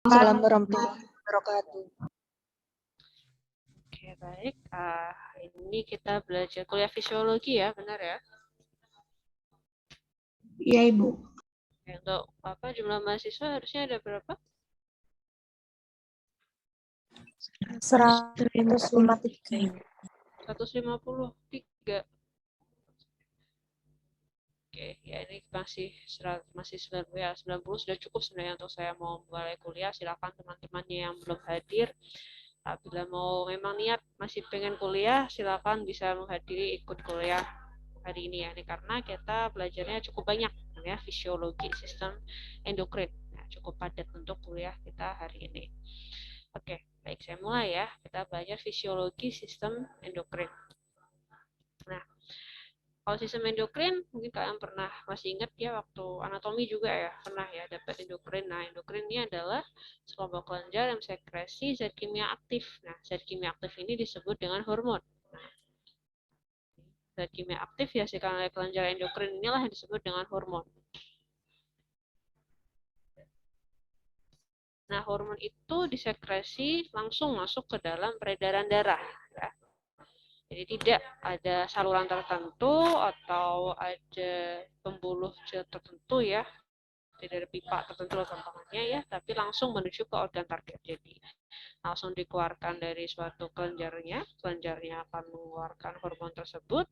Assalamualaikum warahmatullahi wabarakatuh. Oke, baik. Ini kita belajar kuliah fisiologi ya, benar ya? Iya, Ibu. Untuk jumlah mahasiswa harusnya ada berapa? 153. 153. Oke, ya ini masih 90 sudah cukup sebenarnya untuk saya mau mulai kuliah. Silakan teman-temannya yang belum hadir. Bila mau memang niat masih pengen kuliah, silakan bisa menghadiri ikut kuliah hari ini ya. Ini karena kita belajarnya cukup banyak ya, fisiologi sistem endokrin. Nah, cukup padat untuk kuliah kita hari ini. Oke, baik saya mulai ya. Kita belajar fisiologi sistem endokrin. Nah, kalau sistem endokrin, mungkin kalian pernah masih ingat ya waktu anatomi juga ya, pernah ya dapat endokrin. Nah, endokrin ini adalah sekelompok kelenjar yang sekresi zat kimia aktif. Nah, zat kimia aktif ini disebut dengan hormon. Nah, zat kimia aktif dihasilkan oleh kelenjar endokrin inilah yang disebut dengan hormon. Nah, hormon itu disekresi langsung masuk ke dalam peredaran darah. Ya. Jadi tidak ada saluran tertentu atau ada pembuluh tertentu ya, tidak ada pipa tertentu gampangannya ya, tapi langsung menuju ke organ target. Jadi langsung dikeluarkan dari suatu kelenjarnya akan mengeluarkan hormon tersebut,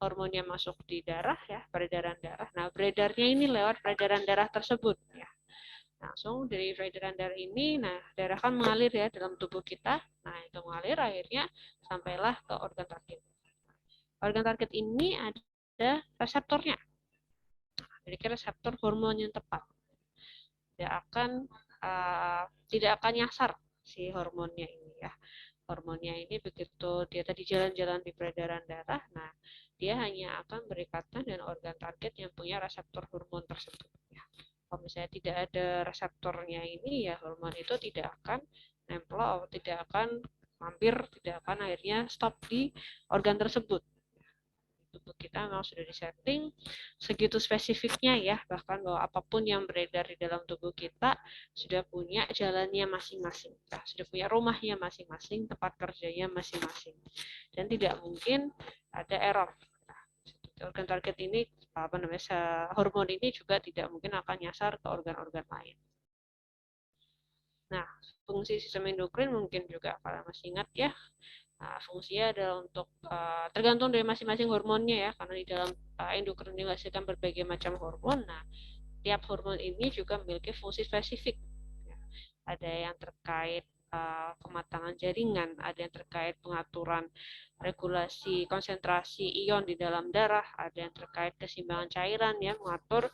hormonnya masuk di darah ya, peredaran darah. Nah, beredarnya ini lewat peredaran darah tersebut ya. Langsung dari peredaran darah ini, nah darah kan mengalir ya dalam tubuh kita. Nah, itu mengalir akhirnya sampailah ke organ target. Organ target ini ada reseptornya. Jadi reseptor hormon yang tepat. Tidak akan nyasar si hormonnya ini ya. Hormonnya ini begitu dia tadi jalan-jalan di peredaran darah, nah dia hanya akan berikatan dengan organ target yang punya reseptor hormon tersebut. Ya. Kalau misalnya tidak ada reseptornya ini, ya hormon itu tidak akan nempel atau tidak akan mampir, tidak akan akhirnya stop di organ tersebut. Tubuh kita memang sudah disetting segitu spesifiknya ya, bahkan bahwa apapun yang beredar di dalam tubuh kita sudah punya jalannya masing-masing, sudah punya rumahnya masing-masing, tempat kerjanya masing-masing, dan tidak mungkin ada error. Organ target ini hormon ini juga tidak mungkin akan nyasar ke organ-organ lain. Nah, fungsi sistem endokrin mungkin juga kalian masih ingat ya. Nah, fungsinya adalah untuk tergantung dari masing-masing hormonnya ya, karena di dalam endokrin dihasilkan berbagai macam hormon. Nah, tiap hormon ini juga memiliki fungsi spesifik. Ya. Ada yang terkait kematangan jaringan, ada yang terkait pengaturan regulasi konsentrasi ion di dalam darah, ada yang terkait keseimbangan cairan ya, mengatur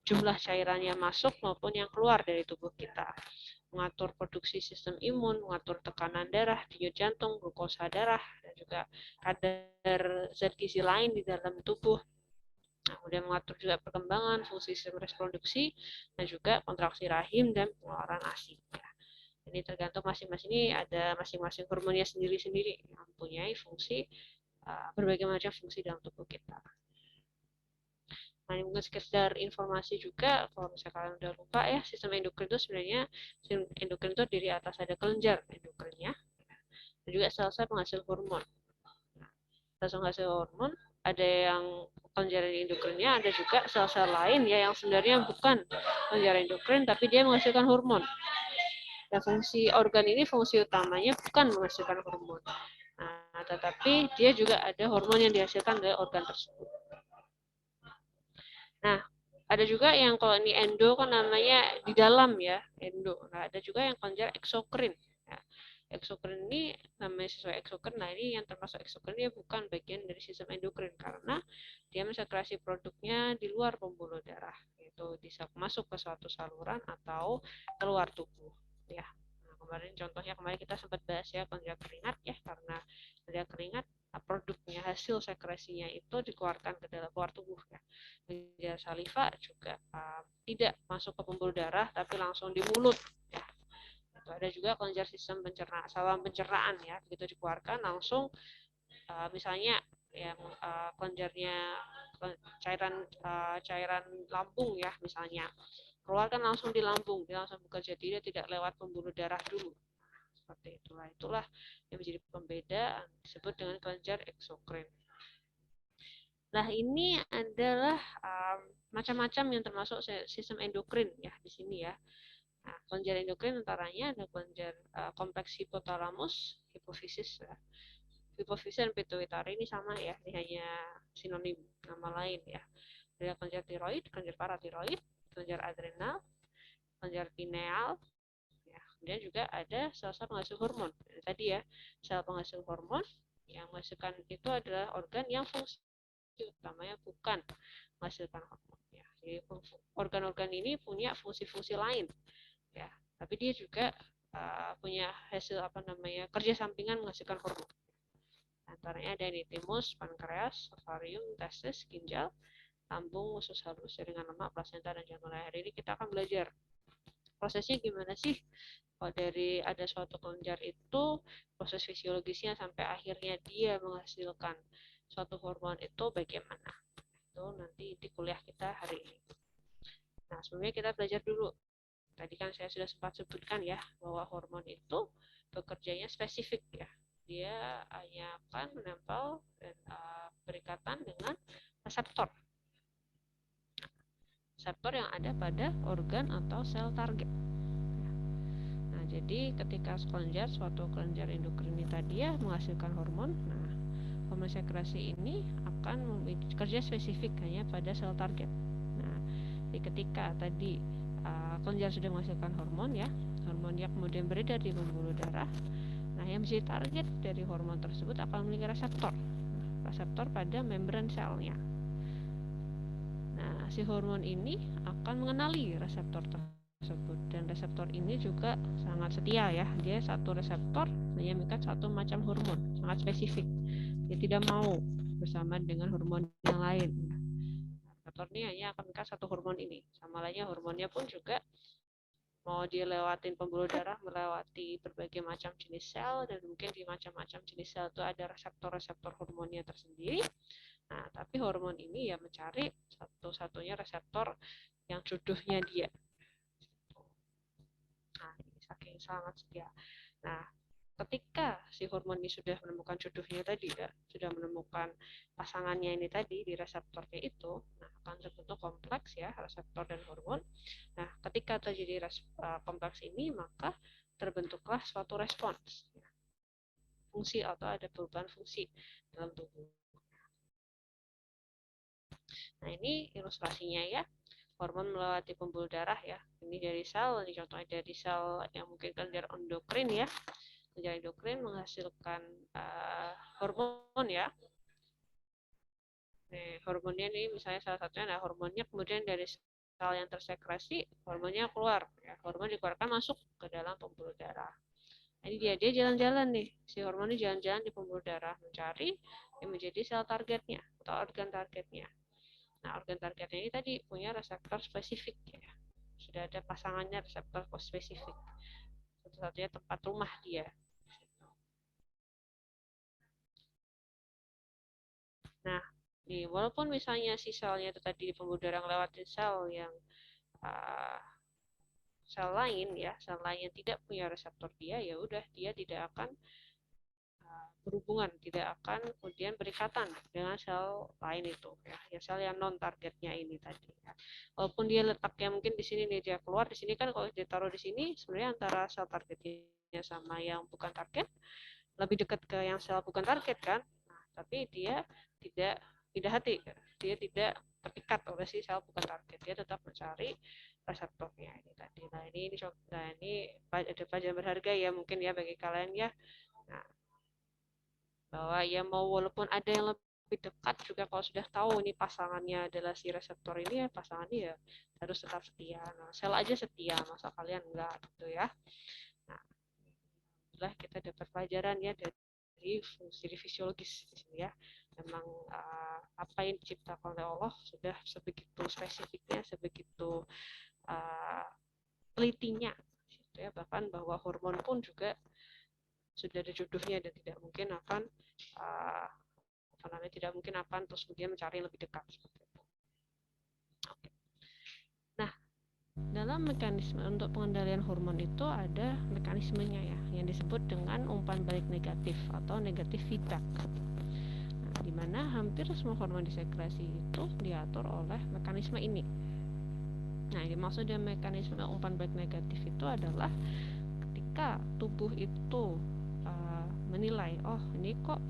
jumlah cairan yang masuk maupun yang keluar dari tubuh kita, mengatur produksi sistem imun, mengatur tekanan darah, denyut jantung, glukosa darah, dan juga kadar zat gizi lain di dalam tubuh. Nah, kemudian mengatur juga perkembangan fungsi sistem reproduksi dan juga kontraksi rahim dan pengeluaran ASI. Ya. Ini tergantung masing-masing, ini ada masing-masing hormonnya sendiri-sendiri yang mempunyai fungsi berbagai macam fungsi dalam tubuh kita. Nah, ini mungkin sekedar informasi juga, kalau misalnya kalian udah lupa ya, sistem endokrin itu sebenarnya, sistem endokrin itu dari atas ada kelenjar endokrinnya, dan juga sel-sel penghasil hormon. Nah, sel penghasil hormon, ada yang kelenjar endokrinnya, ada juga sel-sel lain ya, yang sebenarnya bukan kelenjar endokrin, tapi dia menghasilkan hormon. Dan fungsi organ ini, fungsi utamanya bukan menghasilkan hormon. Nah, tetapi dia juga ada hormon yang dihasilkan dari organ tersebut. Nah, ada juga yang kalau ini endo kan namanya di dalam ya, endo. Nah, ada juga yang kelenjar eksokrin. Ya. Eksokrin ini namanya sesuai eksokrin. Nah, ini yang termasuk eksokrin dia bukan bagian dari sistem endokrin karena dia mensekresi produknya di luar pembuluh darah. Itu bisa masuk ke suatu saluran atau keluar tubuh. Ya. Nah, kemarin kita sempat bahas ya kelenjar keringat ya, karena kelenjar keringat produknya hasil sekresinya itu dikeluarkan ke dalam luar tubuh ya. Kelenjar saliva juga tidak masuk ke pembuluh darah tapi langsung di mulut ya. Itu ada juga kelenjar sistem pencernaan, saluran pencernaan ya, begitu dikeluarkan langsung misalnya yang kelenjarnya cairan lambung ya misalnya, keluar kan langsung di lambung, dia langsung bekerja, dia tidak lewat pembuluh darah dulu. Seperti itulah yang menjadi pembeda disebut dengan kelenjar eksokrin. Nah, ini adalah macam-macam yang termasuk sistem endokrin ya di sini ya. Nah, kelenjar endokrin antaranya ada kelenjar kompleks hipotalamus, hipofisis ya. Hipofisis dan pituitari ini sama ya, ini hanya sinonim nama lain ya. Ada kelenjar tiroid, kelenjar paratiroid, kelenjar adrenal, kelenjar pineal, ya. Kemudian juga ada sel-sel penghasil hormon. Tadi ya, sel penghasil hormon yang menghasilkan itu adalah organ yang fungsi utamanya bukan menghasilkan hormon. Ya. Jadi organ-organ ini punya fungsi-fungsi lain, ya. Tapi dia juga punya hasil kerja sampingan menghasilkan hormon. Antaranya ada di timus, pankreas, ovarium, testis, ginjal, lambung, usus halus, jaringan lemak, plasenta, dan jantung leher. Ini kita akan belajar prosesnya gimana sih. Kalau dari ada suatu kelenjar itu proses fisiologisnya sampai akhirnya dia menghasilkan suatu hormon itu bagaimana. Itu nanti di kuliah kita hari ini. Nah, sebelumnya kita belajar dulu. Tadi kan saya sudah sempat sebutkan ya bahwa hormon itu bekerjanya spesifik ya. Dia hanya akan menempel dan berikatan dengan reseptor. Reseptor yang ada pada organ atau sel target. Nah, jadi ketika suatu kelenjar endokrin tadi ya menghasilkan hormon, nah hormon sekresi ini akan bekerja spesifik hanya pada sel target. Nah, jadi ketika tadi kelenjar sudah menghasilkan hormon ya, hormonnya kemudian beredar di pembuluh darah. Nah, yang menjadi target dari hormon tersebut akan memiliki reseptor. Reseptor pada membran selnya. Nah, si hormon ini akan mengenali reseptor tersebut, dan reseptor ini juga sangat setia ya. Dia satu reseptor hanya mengikat satu macam hormon, sangat spesifik. Dia tidak mau bersama dengan hormon yang lain. Reseptor ini hanya akan mengikat satu hormon ini. Sama lainnya hormonnya pun juga mau dilewatin pembuluh darah, melewati berbagai macam jenis sel, dan mungkin di macam-macam jenis sel itu ada reseptor-reseptor hormonnya tersendiri. Nah, tapi hormon ini ya mencari satu-satunya reseptor yang jodohnya dia. Nah, ini saking sangat setia. Nah, ketika si hormon ini sudah menemukan jodohnya tadi ya, sudah menemukan pasangannya ini tadi di reseptornya itu, nah akan terbentuk kompleks ya reseptor dan hormon. Nah, ketika terjadi kompleks ini, maka terbentuklah suatu respons, ya. Fungsi atau ada perubahan fungsi dalam tubuh. Nah, ini ilustrasinya ya. Hormon melewati pembuluh darah ya. Ini dari sel, ini contohnya dari sel yang mungkin kelenjar endokrin ya. Kelenjar endokrin menghasilkan hormon ya. Nih, hormonnya ini misalnya salah satunya ada hormonnya, kemudian dari sel yang tersekresi, hormonnya keluar. Ya, hormon dikeluarkan masuk ke dalam pembuluh darah. Nah, ini dia jalan-jalan nih. Si hormon ini jalan-jalan di pembuluh darah mencari yang menjadi sel targetnya atau organ targetnya. Nah, organ targetnya ini tadi punya reseptor spesifik ya. Sudah ada pasangannya reseptor spesifik. Satu-satunya tempat rumah dia. Nah, nih, walaupun misalnya si selnya itu tadi di pembuluh darah lewatin sel yang sel lain ya, sel lain yang tidak punya reseptor dia, ya udah dia tidak akan berhubungan, tidak akan kemudian berikatan dengan sel lain itu ya sel yang non targetnya ini tadi ya. Walaupun dia letaknya mungkin di sini nih, dia keluar di sini kan, kalau ditaruh di sini sebenarnya antara sel targetnya sama yang bukan target lebih dekat ke yang sel bukan target kan. Nah, tapi dia tidak hati, dia tidak terikat oleh si sel bukan target, dia tetap mencari reseptornya ini tadi. Nah, ini ada pelajaran berharga ya mungkin ya bagi kalian ya. Nah, bahwa ya mau walaupun ada yang lebih dekat juga, kalau sudah tahu ini pasangannya adalah si reseptor ini, ya pasangannya ya harus tetap setia. Nah, sel aja setia, masa kalian enggak gitu ya. Nah, itulah kita dapat pelajaran ya dari fungsi fisiologis di sini ya. Memang apa yang diciptakan oleh Allah sudah sebegitu spesifiknya, sebegitu telitinya gitu ya. Bahkan bahwa hormon pun juga sudah ada jodohnya dan tidak mungkin akan terus kemudian mencari yang lebih dekat. Oke. Nah, Dalam mekanisme untuk pengendalian hormon itu ada mekanismenya ya, yang disebut dengan umpan balik negatif atau negatif feedback. Nah, di mana hampir semua hormon disekresi itu diatur oleh mekanisme ini. Nah, yang dimaksud dengan mekanisme umpan balik negatif itu adalah ketika tubuh itu menilai, oh ini kok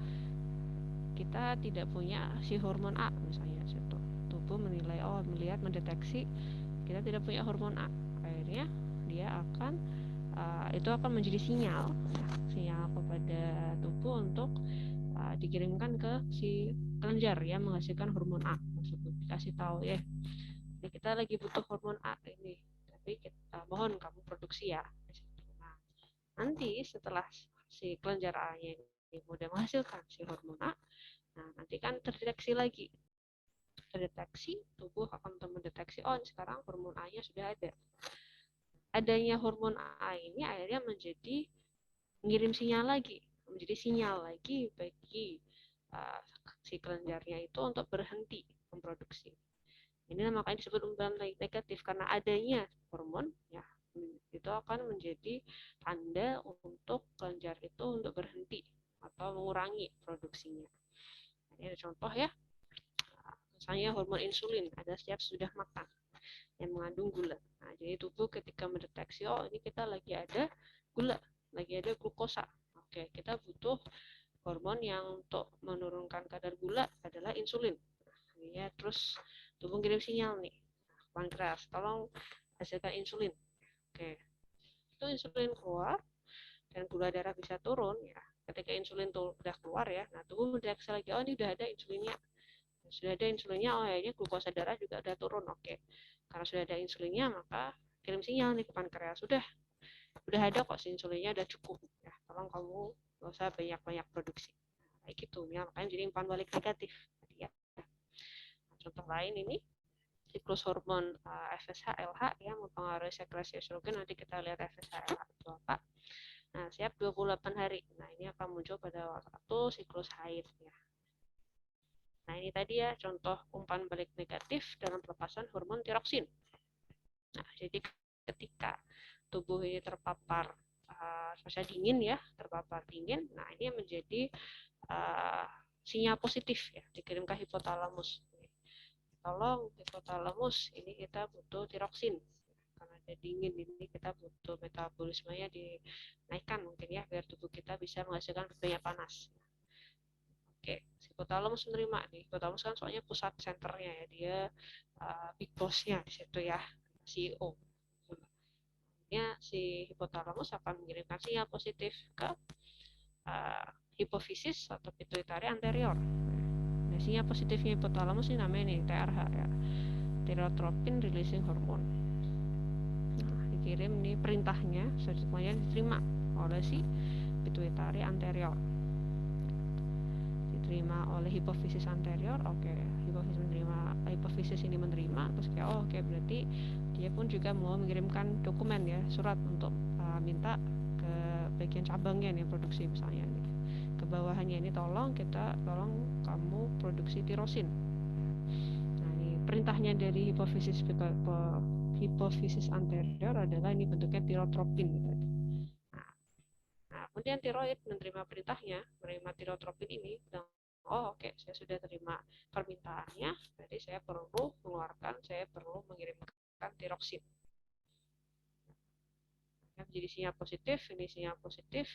kita tidak punya si hormon A misalnya, tubuh menilai, mendeteksi kita tidak punya hormon A, akhirnya dia akan itu akan menjadi sinyal kepada tubuh untuk dikirimkan ke si kelenjar yang menghasilkan hormon A. Maksudnya dikasih tahu ya, ini kita lagi butuh hormon A ini, tapi kita mohon kamu produksi ya. Nah, nanti setelah si kelenjar A-nya ini mudah menghasilkan si hormon A, nah nanti kan terdeteksi, tubuh akan mendeteksi, oh sekarang hormon A-nya sudah ada. Adanya hormon A ini akhirnya menjadi sinyal lagi bagi si kelenjarnya itu untuk berhenti memproduksi. Ini makanya disebut umpan balik negatif, karena adanya hormon ya itu akan menjadi tanda untuk kelenjar itu untuk berhenti atau mengurangi produksinya. Ini ada contoh ya, misalnya hormon insulin ada setiap sudah makan yang mengandung gula. Nah, jadi tubuh ketika mendeteksi, oh ini kita lagi ada gula, lagi ada glukosa. Oke, kita butuh hormon yang untuk menurunkan kadar gula adalah insulin. Nah, ya, terus tubuh kirim sinyal nih, pankreas, tolong hasilkan insulin. Oke, itu insulin keluar dan gula darah bisa turun ya. Ketika insulin tuh udah keluar ya, nah tubuh mendeteksi lagi, oh ini udah ada insulinnya. Sudah ada insulinnya, oh akhirnya glukosa darah juga udah turun. Oke, karena sudah ada insulinnya, maka kirim sinyal nih ke pankreas, udah ada kok insulinnya, udah cukup ya, tolong kamu gak usah banyak produksi. Kayak gitu ya, makanya jadi umpan balik negatif ya. Contoh lain ini siklus hormon FSH LH yang mempengaruhi sekresi estrogen. Nanti kita lihat FSH LH itu apa. Nah, siap 28 hari. Nah, ini akan muncul pada waktu siklus haid ya. Nah, ini tadi ya contoh umpan balik negatif dalam pelepasan hormon tiroksin. Nah, jadi ketika tubuh ini terpapar cuaca dingin ya, nah ini menjadi sinyal positif ya, dikirim ke hipotalamus. Tolong hipotalamus, ini kita butuh tiroksin. Karena ada dingin ini, kita butuh metabolismenya dinaikkan mungkin ya, biar tubuh kita bisa menghasilkan banyak panas. Oke, hipotalamus menerima nih. Hipotalamus kan soalnya pusat senternya ya, dia big boss-nya di situ ya, CEO. Ya, si hipotalamus akan mengirimkan sinyal positif ke hipofisis atau pituitari anterior. Nah, sinyal positifnya hipotalamus ini namanya nih TRH ya, thyrotropin releasing hormone. Nah, dikirim nih perintahnya, semuanya diterima oleh si pituitari anterior, diterima oleh hipofisis anterior. Oke, hipofisis ini menerima, terus kayak oke, berarti dia pun juga mau mengirimkan dokumen ya, surat untuk minta ke bagian cabangnya nih, produksi misalnya nih, ke bawahannya ini, tolong kamu produksi tirosin. Nah, ini perintahnya dari hipofisis anterior adalah ini bentuknya tirotropin gitu. Nah, kemudian tiroid menerima perintahnya, menerima tirotropin ini, dan oh oke, saya sudah terima permintaannya, jadi saya perlu mengirimkan tiroksin. Yang jadi sinyal positif, ini sinyal positif.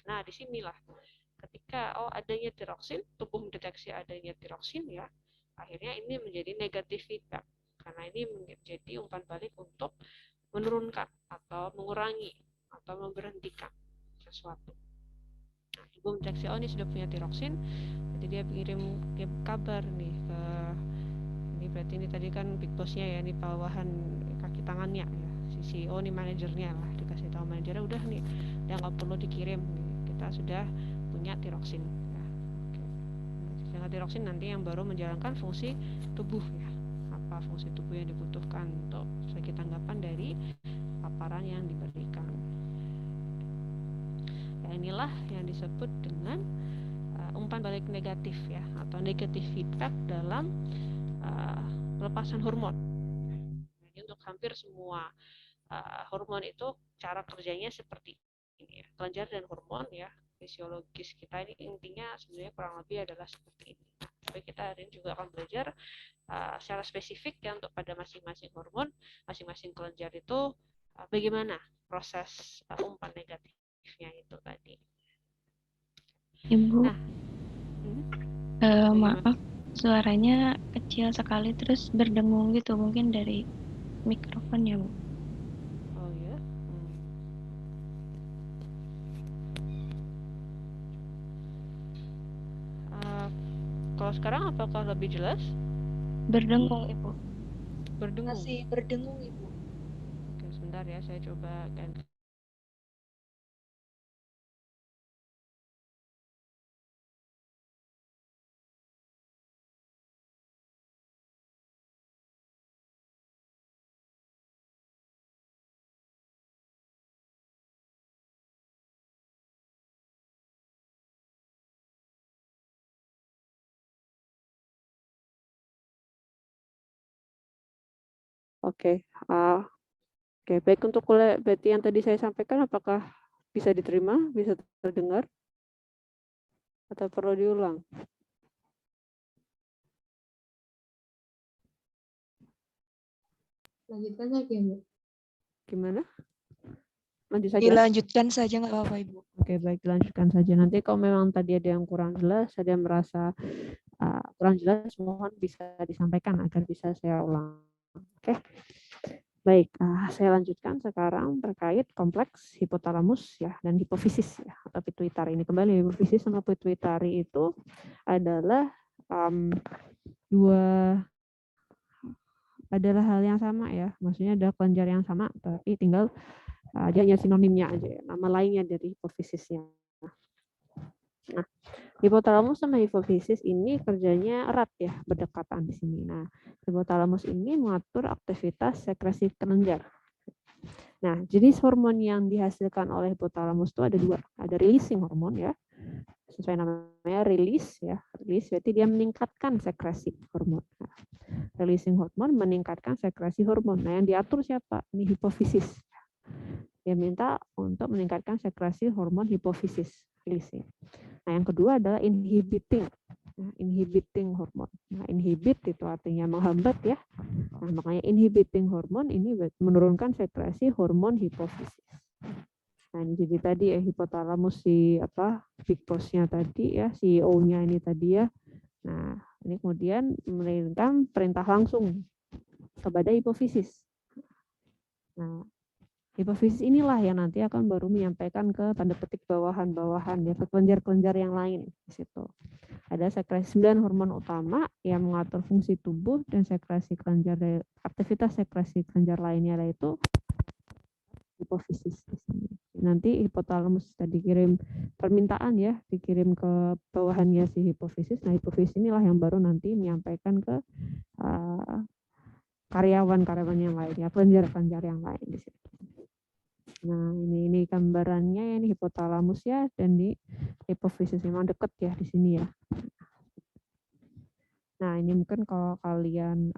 Nah, disinilah ketika adanya tiroksin, tubuh mendeteksi adanya tiroksin ya, akhirnya ini menjadi negatif feedback, karena ini menjadi umpan balik untuk menurunkan atau mengurangi atau memberhentikan sesuatu. Nah, tubuh mendeteksi, oh ini sudah punya tiroksin, jadi dia kirim kabar nih ke ini, berarti ini tadi kan big boss-nya ya, ini bawahan kaki tangannya ya, si CEO nih, manajernya lah, dikasih tahu manajernya, udah nih, udah nggak perlu dikirim nih, kita sudah punya tiroksin ya. Oke. Dengan tiroksin nanti yang baru menjalankan fungsi tubuh ya, apa fungsi tubuh yang dibutuhkan untuk sebagai tanggapan dari paparan yang diberikan. Ya, inilah yang disebut dengan umpan balik negatif ya, atau negative feedback dalam pelepasan hormon. untuk hampir semua hormon itu cara kerjanya seperti ini ya. Kelenjar dan hormon ya, fisiologis kita ini intinya sebenarnya kurang lebih adalah seperti ini. Nah, tapi kita hari ini juga akan belajar secara spesifik ya untuk pada masing-masing hormon, masing-masing kelenjar itu bagaimana proses umpan negatifnya itu tadi. Ibu, Nah, maaf, suaranya kecil sekali terus berdengung gitu, mungkin dari mikrofon ya, Bu. oh ya. Kalau sekarang apakah lebih jelas? Berdengung, Ibu. Berdengung. Masih berdengung, Ibu. Oke, sebentar ya, saya coba ganti. Oke, baik untuk Betty yang tadi saya sampaikan, apakah bisa diterima, bisa terdengar, atau perlu diulang? Lanjutkan saja, Bu. Gimana? Lanjut saja? Dilanjutkan saja, nggak apa-apa, Ibu. Oke, baik, dilanjutkan saja. Nanti kalau memang tadi ada yang kurang jelas, ada yang merasa kurang jelas, mohon bisa disampaikan agar bisa saya ulang. Oke. Baik, saya lanjutkan sekarang terkait kompleks hipotalamus ya dan hipofisis ya atau pituitari. Ini kembali hipofisis sama pituitari itu adalah adalah hal yang sama ya. Maksudnya ada kelenjar yang sama, tapi tinggal dia hanya sinonimnya aja ya, nama lainnya dari hipofisisnya. Nah, hipotalamus sama hipofisis ini kerjanya erat ya, berdekatan di sini. Nah, hipotalamus ini mengatur aktivitas sekresi kelenjar. Nah, jenis hormon yang dihasilkan oleh hipotalamus itu ada dua. Ada releasing hormon ya, sesuai namanya release ya. Release berarti dia meningkatkan sekresi hormon. Nah, releasing hormon meningkatkan sekresi hormon. Nah, yang diatur siapa? Ini hipofisis. Dia minta untuk meningkatkan sekresi hormon hipofisis releasing. Nah, yang kedua adalah inhibiting. Nah, inhibiting hormon. Nah, inhibit itu artinya menghambat ya. Nah, makanya inhibiting hormon ini menurunkan sekresi hormon hipofisis. Nah, ini jadi tadi ya hipotalamus si big boss-nya tadi ya, CEO-nya ini tadi ya. Nah, ini kemudian memberikan perintah langsung kepada hipofisis. Nah, hipofisis inilah yang nanti akan baru menyampaikan ke tanda petik bawahan-bawahan ya, ke kelenjar-kelenjar yang lain di situ. Ada sekresi 9 hormon utama yang mengatur fungsi tubuh dan sekresi kelenjar, aktivitas sekresi kelenjar lainnya yaitu hipofisis di sini. Nanti hipotalamus tadi kirim permintaan ya, dikirim ke bawahannya si hipofisis. Nah, hipofisis inilah yang baru nanti menyampaikan ke karyawan-karyawan yang lainnya, kelenjar-kelenjar yang lain di situ. Nah, ini gambarannya ya, ini hipotalamus ya, dan di hipofisis memang dekat ya di sini ya. Nah, ini mungkin kalau kalian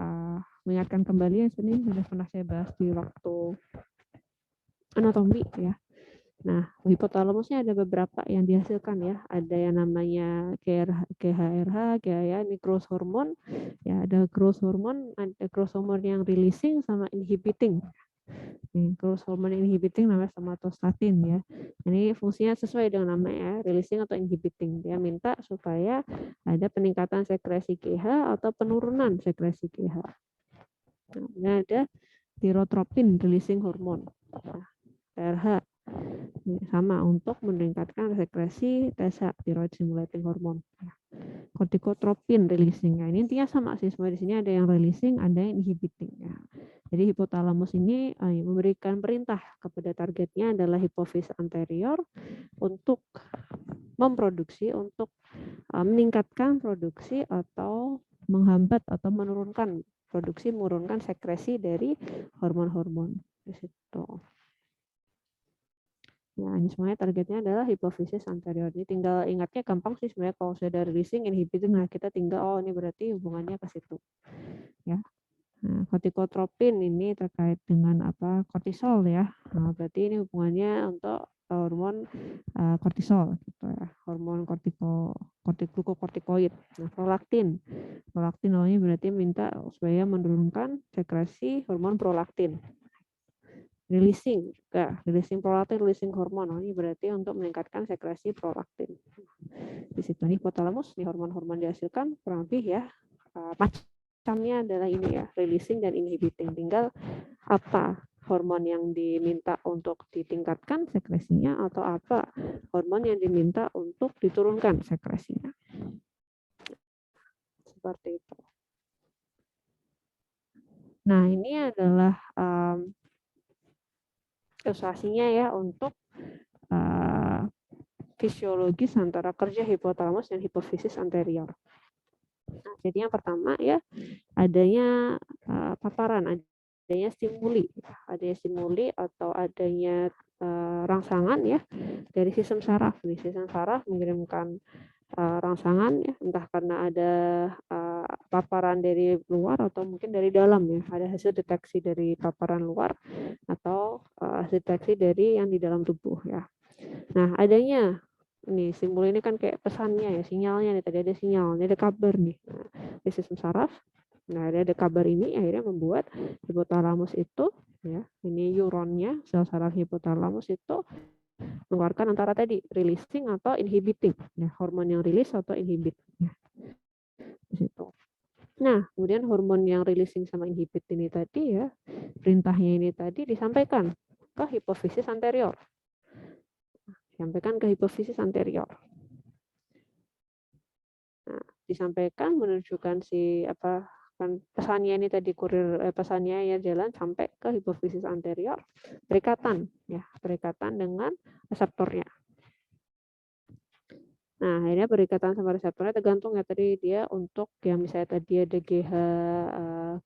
mengingatkan kembali ya, sebenarnya sudah pernah saya bahas di waktu anatomi ya. Nah, hipotalamusnya ada beberapa yang dihasilkan ya. Ada yang namanya GHRH, ya, ini growth hormone. Ya, ada growth hormone, ada growth hormone yang releasing sama inhibiting. Growth hormone inhibiting namanya somatostatin ya. Ini fungsinya sesuai dengan namanya, releasing atau inhibiting. Dia minta supaya ada peningkatan sekresi GH atau penurunan sekresi GH. Nah, ada thyrotropin releasing hormone. Nah, TRH sama untuk meningkatkan sekresi TSH, thyroid stimulating hormone. Kortikotropin releasing. Ini intinya sama sih, semua di sini ada yang releasing, ada yang inhibiting ya. Jadi hipotalamus ini memberikan perintah kepada targetnya adalah hipofisis anterior untuk memproduksi, untuk meningkatkan produksi atau menghambat atau menurunkan produksi, menurunkan sekresi dari hormon-hormon di situ. Nah, ini semuanya targetnya adalah hipofisis anterior. Ini tinggal ingatnya gampang sih sebenarnya, kalau sudah releasing, inhibiting, nah kita tinggal ini berarti hubungannya ke situ. Ya. Nah, kortikotropin ini terkait dengan apa? Kortisol ya. Nah, berarti ini hubungannya untuk hormon kortisol gitu ya. Hormon glukokortikoid. Nah, prolaktin. Prolaktin ini berarti minta supaya menurunkan sekresi hormon prolaktin. Releasing juga, releasing prolaktin, releasing hormon. Ini berarti untuk meningkatkan sekresi prolaktin. Di situ nih hipotalamus, nih hormon-hormon dihasilkan kurang lebih ya. Macamnya adalah ini ya, releasing dan inhibiting. Tinggal apa hormon yang diminta untuk ditingkatkan sekresinya atau apa hormon yang diminta untuk diturunkan sekresinya. Seperti itu. Nah, ini adalah ilustrasinya ya untuk fisiologis antara kerja hipotalamus dan hipofisis anterior. Nah, jadi yang pertama ya adanya paparan, adanya stimuli atau adanya rangsangan ya dari sistem saraf. Sistem saraf mengirimkan rangsangan ya, entah karena ada paparan dari luar atau mungkin dari dalam ya, ada hasil deteksi dari paparan luar atau hasil deteksi dari yang di dalam tubuh ya. Nah, adanya ini simbol ini kan kayak pesannya ya, sinyalnya nih, tadi ada sinyal, ini ada kabar nih. Nah, di sistem saraf, nah ada kabar ini akhirnya membuat hipotalamus itu ya, ini neuronnya, sel saraf hipotalamus itu mengeluarkan antara tadi releasing atau inhibiting, ya, hormon yang rilis atau inhibit. Ya. Di situ. Nah, kemudian hormon yang releasing sama inhibit ini tadi ya, perintahnya ini tadi disampaikan ke hipofisis anterior. Disampaikan ke hipofisis anterior. Nah, disampaikan menunjukkan si apa kan pesannya ini tadi kurir pesannya ya jalan sampai ke hipofisis anterior, berikatan dengan reseptornya. Nah, akhirnya berikatan sama reseptornya tergantung ya tadi dia untuk yang misalnya tadi ada GH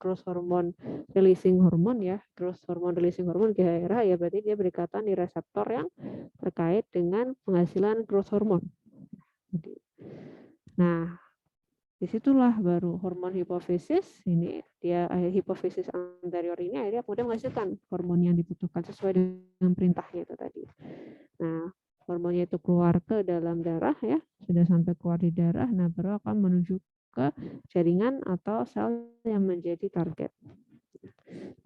growth hormone releasing hormone ya, growth hormone releasing hormone GHRH ya berarti dia berikatan di reseptor yang terkait dengan penghasilan growth hormone. Nah, disitulah baru hormon hipofisis ini dia hipofisis anterior ini akhirnya kemudian menghasilkan hormon yang dibutuhkan sesuai dengan perintahnya itu tadi. Nah, hormonnya itu keluar ke dalam darah ya, sudah sampai keluar di darah, nah baru akan menuju ke jaringan atau sel yang menjadi target.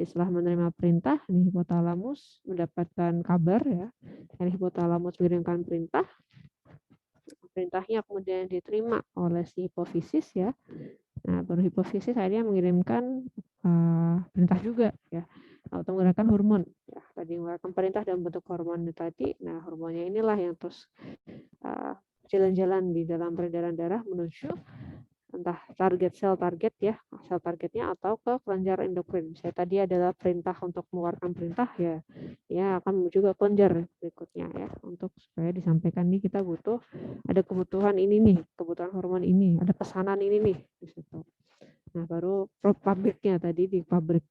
Setelah menerima perintah, nih hipotalamus mendapatkan kabar ya, dan hipotalamus mengirimkan perintah, perintahnya kemudian diterima oleh si hipofisis ya. Nah, baru hipofisis akhirnya mengirimkan perintah juga ya, atau menggunakan hormon. Ya, tadi menggunakan perintah dalam bentuk hormon tadi. Nah, hormonnya inilah yang terus jalan-jalan di dalam peredaran darah menuju entah target sel target ya, sel targetnya atau ke kelenjar endokrin. Saya tadi adalah perintah untuk mengeluarkan perintah ya, ya akan menuju ke kelenjar berikutnya ya, untuk supaya disampaikan nih kita butuh ada kebutuhan ini nih, kebutuhan hormon ini, ada pesanan ini nih di situ. Nah, baru pabriknya tadi di pabrik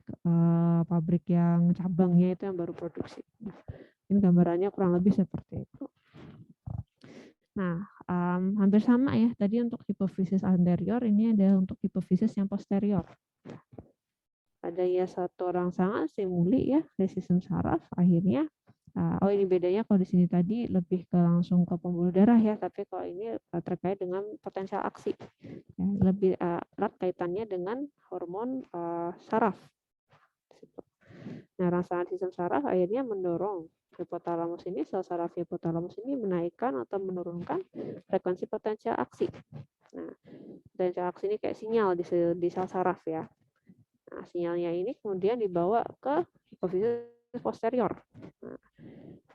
yang cabangnya itu yang baru produksi. Ini gambarannya kurang lebih seperti itu. Nah, hampir sama ya. Tadi untuk hipofisis anterior, ini ada untuk hipofisis yang posterior. Ada ya satu rangsangan stimuli ya dari sistem saraf. Akhirnya, ini bedanya kalau di sini tadi lebih ke langsung ke pembuluh darah ya. Tapi kalau ini terkait dengan potensial aksi, ya, lebih erat kaitannya dengan hormon saraf. Nah, rangsangan sistem saraf akhirnya mendorong hipotalamus ini, sel saraf hipotalamus ini menaikkan atau menurunkan frekuensi potensial aksi. Nah, potensial aksi ini kayak sinyal di sel saraf ya. Nah, sinyalnya ini kemudian dibawa ke hipofisis posterior. Nah,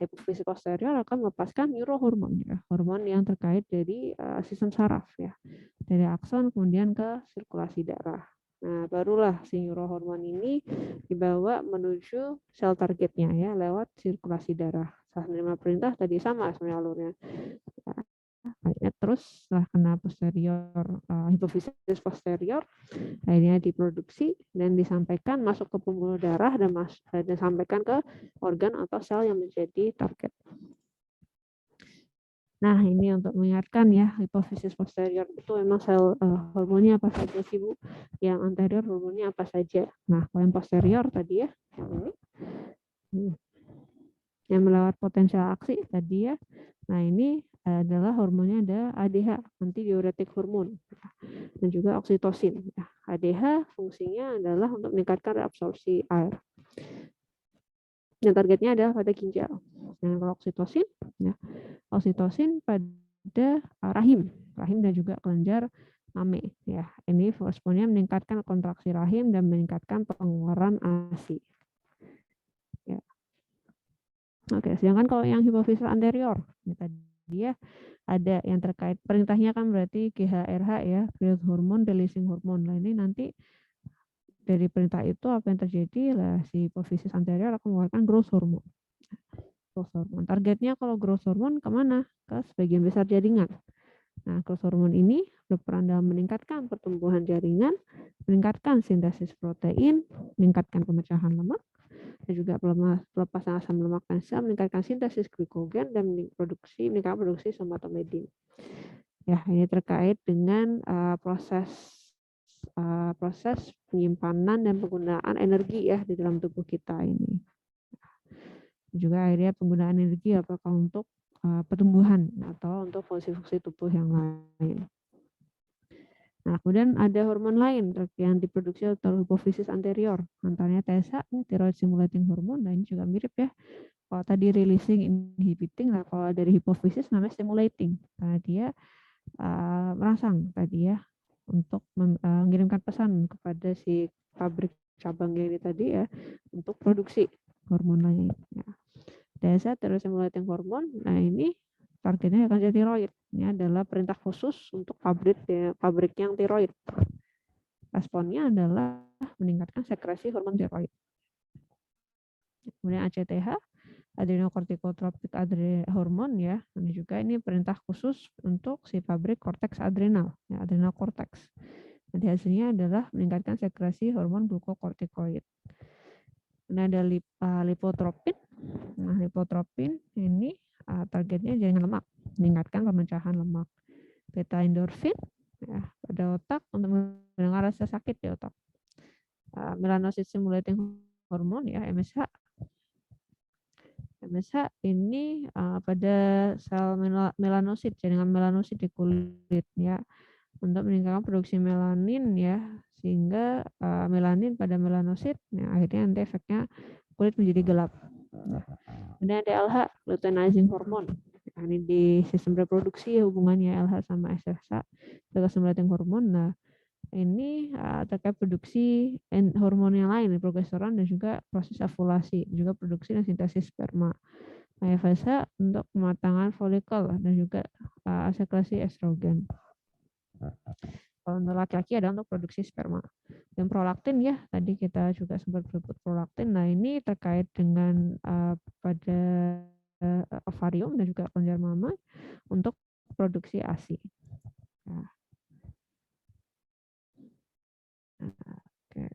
hipofisis posterior akan melepaskan neurohormon ya, hormon yang terkait dari sistem saraf ya, dari akson kemudian ke sirkulasi darah. Nah, barulah si neurohormon ini dibawa menuju sel targetnya ya lewat sirkulasi darah. Setelah menerima perintah tadi sama sebenarnya alurnya. Akhirnya terus setelah kena posterior hipofisis posterior akhirnya diproduksi dan disampaikan masuk ke pembuluh darah dan disampaikan ke organ atau sel yang menjadi target. Nah, ini untuk mengingatkan ya, hipofisis posterior itu memang sel hormonnya apa saja sih Bu? Yang anterior hormonnya apa saja? Nah, kalau yang posterior tadi ya, yang ini, yang melewat potensial aksi tadi ya. Nah, ini adalah hormonnya ada ADH, antidiuretik hormon, dan juga oksitosin. Nah, ADH fungsinya adalah untuk meningkatkan reabsorpsi air. Yang targetnya adalah pada ginjal. Dan kalau oksitosin, ya, oksitosin pada rahim dan juga kelenjar mame. Ya, ini responnya meningkatkan kontraksi rahim dan meningkatkan pengeluaran ASI. Ya. Oke, sedangkan kalau yang hipofisis anterior, ini tadi ya ada yang terkait perintahnya kan berarti GHRH ya, growth hormone, releasing hormone. Nah, ini nanti dari perintah itu apa yang terjadi lah si hipofisis anterior akan mengeluarkan growth hormone. Growth hormone. Targetnya kalau growth hormone kemana? Ke sebagian besar jaringan. Nah, growth hormone ini berperan dalam meningkatkan pertumbuhan jaringan, meningkatkan sintesis protein, meningkatkan pemecahan lemak, dan juga pelepasan asam lemak dan sel, meningkatkan sintesis glikogen dan meningkatkan produksi somatomedin. Ya, ini terkait dengan proses penyimpanan dan penggunaan energi ya di dalam tubuh kita ini. Juga akhirnya penggunaan energi apakah untuk pertumbuhan atau untuk fungsi-fungsi tubuh yang lain. Nah, kemudian ada hormon lain yang diproduksi oleh hipofisis anterior, antaranya TSH, thyroid stimulating hormone. Nah, ini juga mirip ya. Kalau tadi releasing inhibiting, nah kalau dari hipofisis namanya stimulating. Karena dia merangsang tadi ya untuk mengirimkan pesan kepada si pabrik cabangnya ini tadi ya untuk produksi hormon lain. Ya. TSH, thyroid stimulating hormone. Nah, ini targetnya akan jadi tiroid. Ini adalah perintah khusus untuk pabrik yang tiroid. Responnya adalah meningkatkan sekresi hormon tiroid. Kemudian ACTH, adrenocorticotropic hormone ya. Ini juga ini perintah khusus untuk si pabrik korteks adrenal, ya, adrenal cortex. Nanti hasilnya adalah meningkatkan sekresi hormon glukokortikoid. Kemudian ada lipotropin. Nah, lipotropin ini targetnya jaringan lemak, meningkatkan pemecahan lemak. Beta endorfin ya, pada otak untuk mendengar rasa sakit di otak. Melanocyte stimulating hormone ya, MSH. MSH ini pada sel melanosit, jaringan melanosit di kulit ya, untuk meningkatkan produksi melanin ya, sehingga melanin pada melanosit ya, akhirnya nanti efeknya kulit menjadi gelap. Kemudian ada LH, luteinizing hormone. Nah, ini di sistem reproduksi ya hubungannya LH sama SSH, stimulating hormone. Nah, ini terkait produksi hormon yang lain, progesteron dan juga proses ovulasi, juga produksi dan sintesis sperma. Nah, FSH untuk pematangan folikel dan juga sekresi estrogen. Kalau untuk laki-laki ada untuk produksi sperma. Dan prolaktin ya, tadi kita juga sempat sebut prolaktin. Nah, ini terkait dengan pada ovarium dan juga kelenjar mama untuk produksi ASI. Nah, oke.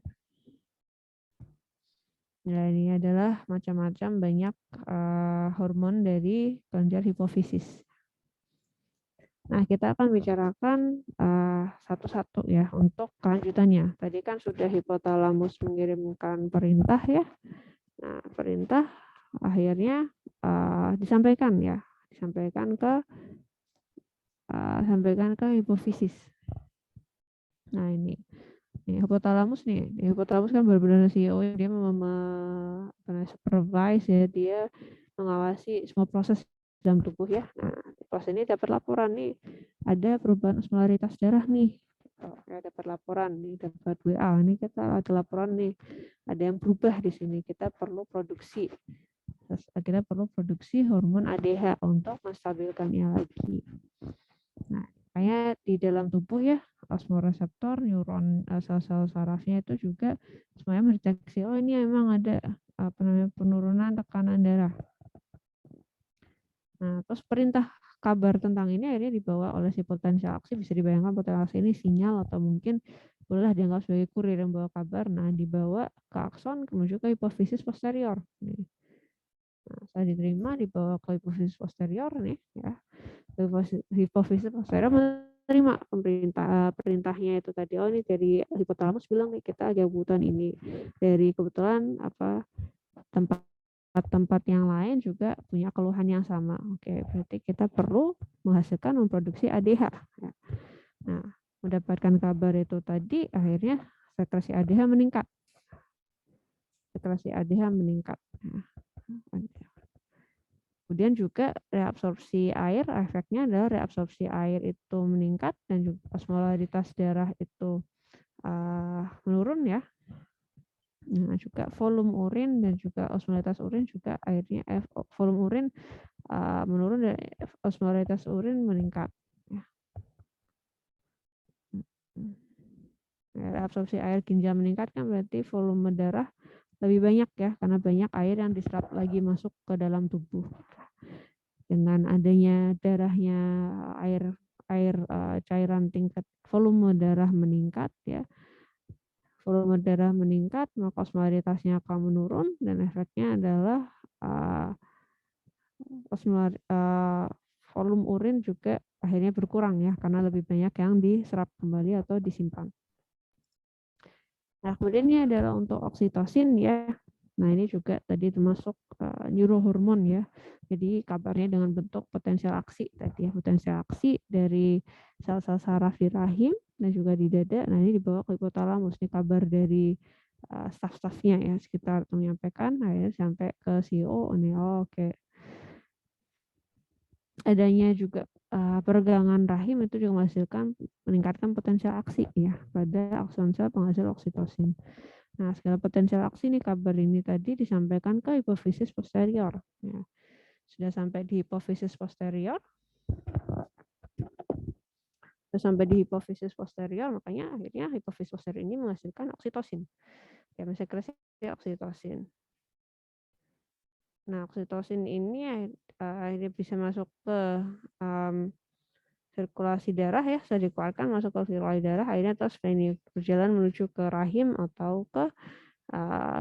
Nah, ini adalah macam-macam banyak hormon dari kelenjar hipofisis. Nah, kita akan bicarakan satu-satu ya untuk kelanjutannya. Tadi kan sudah hipotalamus mengirimkan perintah ya. Nah, perintah akhirnya disampaikan ke hipofisis. Nah, ini hipotalamus nih. Hipotalamus kan benar-benar CEO, dia supervise ya, dia mengawasi semua proses dalam tubuh ya. Nah, pas ini dapat laporan nih, ada perubahan osmolaritas darah nih. Ya, dapat laporan nih, dapat WA nih, kita ada laporan nih, ada yang berubah di sini, kita perlu produksi. Terus kita perlu produksi hormon ADH untuk menstabilkannya lagi. Nah, kayak di dalam tubuh ya, osmoreseptor, neuron, sel-sel sarafnya itu juga semuanya mendeteksi, oh ini memang ada penurunan tekanan darah. Nah, terus perintah kabar tentang ini akhirnya dibawa oleh si potensial aksi. Bisa dibayangkan potensial aksi ini sinyal atau mungkin bolehlah dianggap sebagai kurir yang bawa kabar. Nah, dibawa ke akson menuju ke hipofisis posterior. Nah, setelah diterima dibawa ke hipofisis posterior nih ya. hipofisis posterior menerima perintahnya itu tadi. Oh, ini dari hipotalamus bilang nih kita agak kebutuhan ini. Dari kebetulan tempat yang lain juga punya keluhan yang sama. Oke, berarti kita perlu memproduksi ADH. Ya. Nah, mendapatkan kabar itu tadi, akhirnya sekresi ADH meningkat. Nah, kemudian juga reabsorpsi air, efeknya adalah reabsorpsi air itu meningkat dan juga osmolaritas darah itu menurun ya. Nah, juga volume urin dan juga osmolaritas urin juga akhirnya volume urin menurun dan osmolaritas urin meningkat. Reabsorpsi air ginjal meningkat kan berarti volume darah lebih banyak ya, karena banyak air yang diserap lagi masuk ke dalam tubuh. Dengan adanya darahnya air cairan tingkat volume darah meningkat ya, volume darah meningkat maka osmolaritasnya akan menurun dan efeknya adalah volume urin juga akhirnya berkurang ya, karena lebih banyak yang diserap kembali atau disimpan. Nah, kemudian ini adalah untuk oksitosin ya. Nah, ini juga tadi termasuk neurohormon ya. Jadi kabarnya dengan bentuk potensial aksi tadi ya, potensial aksi dari sel-sel saraf di rahim dan juga di dada. Nah, ini dibawa ke hipotalamus. Ini kabar dari staf-stafnya ya, sekitar menyampaikan akhirnya sampai ke CEO. Ini oke. Adanya juga peregangan rahim itu juga meningkatkan potensial aksi ya pada akson sel penghasil oksitosin. Nah, segala potensial aksi ini kabar ini tadi disampaikan ke hipofisis posterior. Ya. Sudah sampai di hipofisis posterior. Makanya akhirnya hipofisis posterior ini menghasilkan oksitosin. Ya, sekresi oksitosin. Nah, oksitosin ini akhirnya bisa masuk ke sirkulasi darah ya, sudah dikeluarkan masuk ke sirkulasi darah, akhirnya terus ini berjalan menuju ke rahim atau ke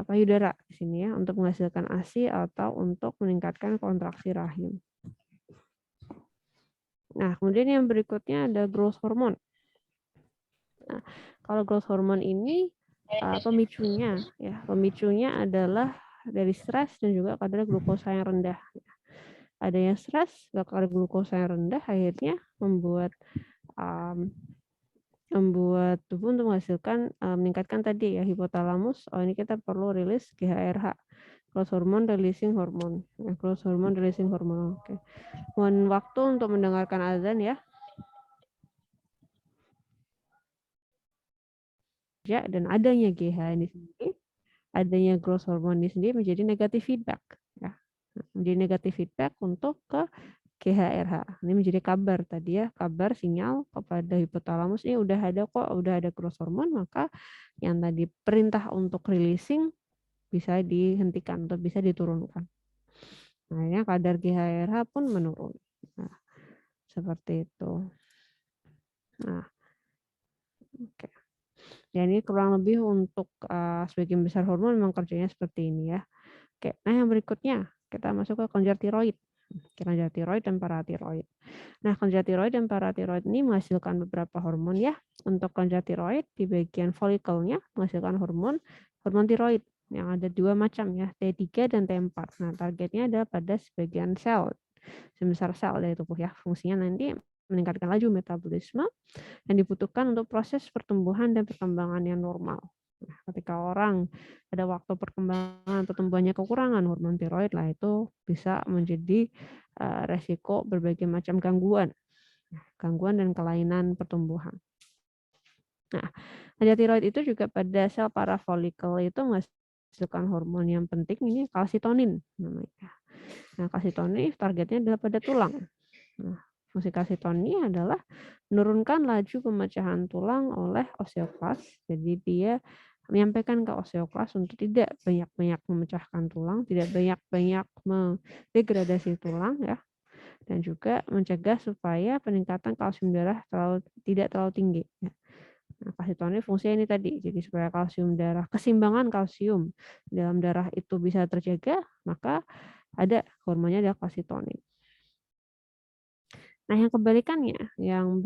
payudara di sini ya, untuk menghasilkan ASI atau untuk meningkatkan kontraksi rahim. Nah, kemudian yang berikutnya ada growth hormone. Nah, kalau growth hormone ini pemicunya adalah dari stres dan juga kadar glukosa yang rendah. Adanya stres, kadar glukosa yang rendah akhirnya membuat tubuh untuk menghasilkan meningkatkan tadi ya hipotalamus. Oh, ini kita perlu rilis GHRH, growth hormone releasing hormone. Growth hormone releasing hormone. Oke. Mohon waktu untuk mendengarkan azan ya. Ya, dan adanya GH ini sendiri, adanya growth hormone ini sendiri menjadi negative feedback ya. Menjadi negative feedback untuk ke GHRH. Ini menjadi kabar tadi ya, kabar sinyal kepada hipotalamus ini udah ada growth hormone, maka yang tadi perintah untuk releasing bisa dihentikan atau bisa diturunkan. Nah, akhirnya kadar GHRH pun menurun. Nah, seperti itu. Nah, oke. Ya, ini kurang lebih untuk sebagian besar hormon memang kerjanya seperti ini ya. Oke, nah yang berikutnya kita masuk ke kelenjar tiroid. Kelenjar tiroid dan paratiroid. Nah, kelenjar tiroid dan paratiroid ini menghasilkan beberapa hormon ya. Untuk kelenjar tiroid di bagian folikelnya menghasilkan hormon tiroid yang ada dua macam ya, T3 dan T4. Nah, targetnya adalah pada sebagian sel, sebesar sel dari tubuh ya. Fungsinya nanti meningkatkan laju metabolisme yang dibutuhkan untuk proses pertumbuhan dan perkembangan yang normal. Nah, ketika orang pada waktu pertumbuhannya kekurangan hormon tiroid lah, itu bisa menjadi resiko berbagai macam gangguan dan kelainan pertumbuhan. Nah, kelenjar tiroid itu juga pada sel parafolikel itu menghasilkan hormon yang penting, ini kalsitonin namanya. Nah, kalsitonin targetnya adalah pada tulang. Nah, fungsi kalsitonin adalah menurunkan laju pemecahan tulang oleh osteoklas. Jadi dia menyampaikan ke osteoklas untuk tidak banyak-banyak memecahkan tulang, tidak banyak-banyak mendegradasi tulang ya. Dan juga mencegah supaya peningkatan kalsium darah tidak terlalu tinggi ya. Nah, kalsitonin fungsinya ini tadi, jadi supaya keseimbangan kalsium dalam darah itu bisa terjaga, maka ada hormonnya adalah kalsitonin. Nah, yang kebalikannya, yang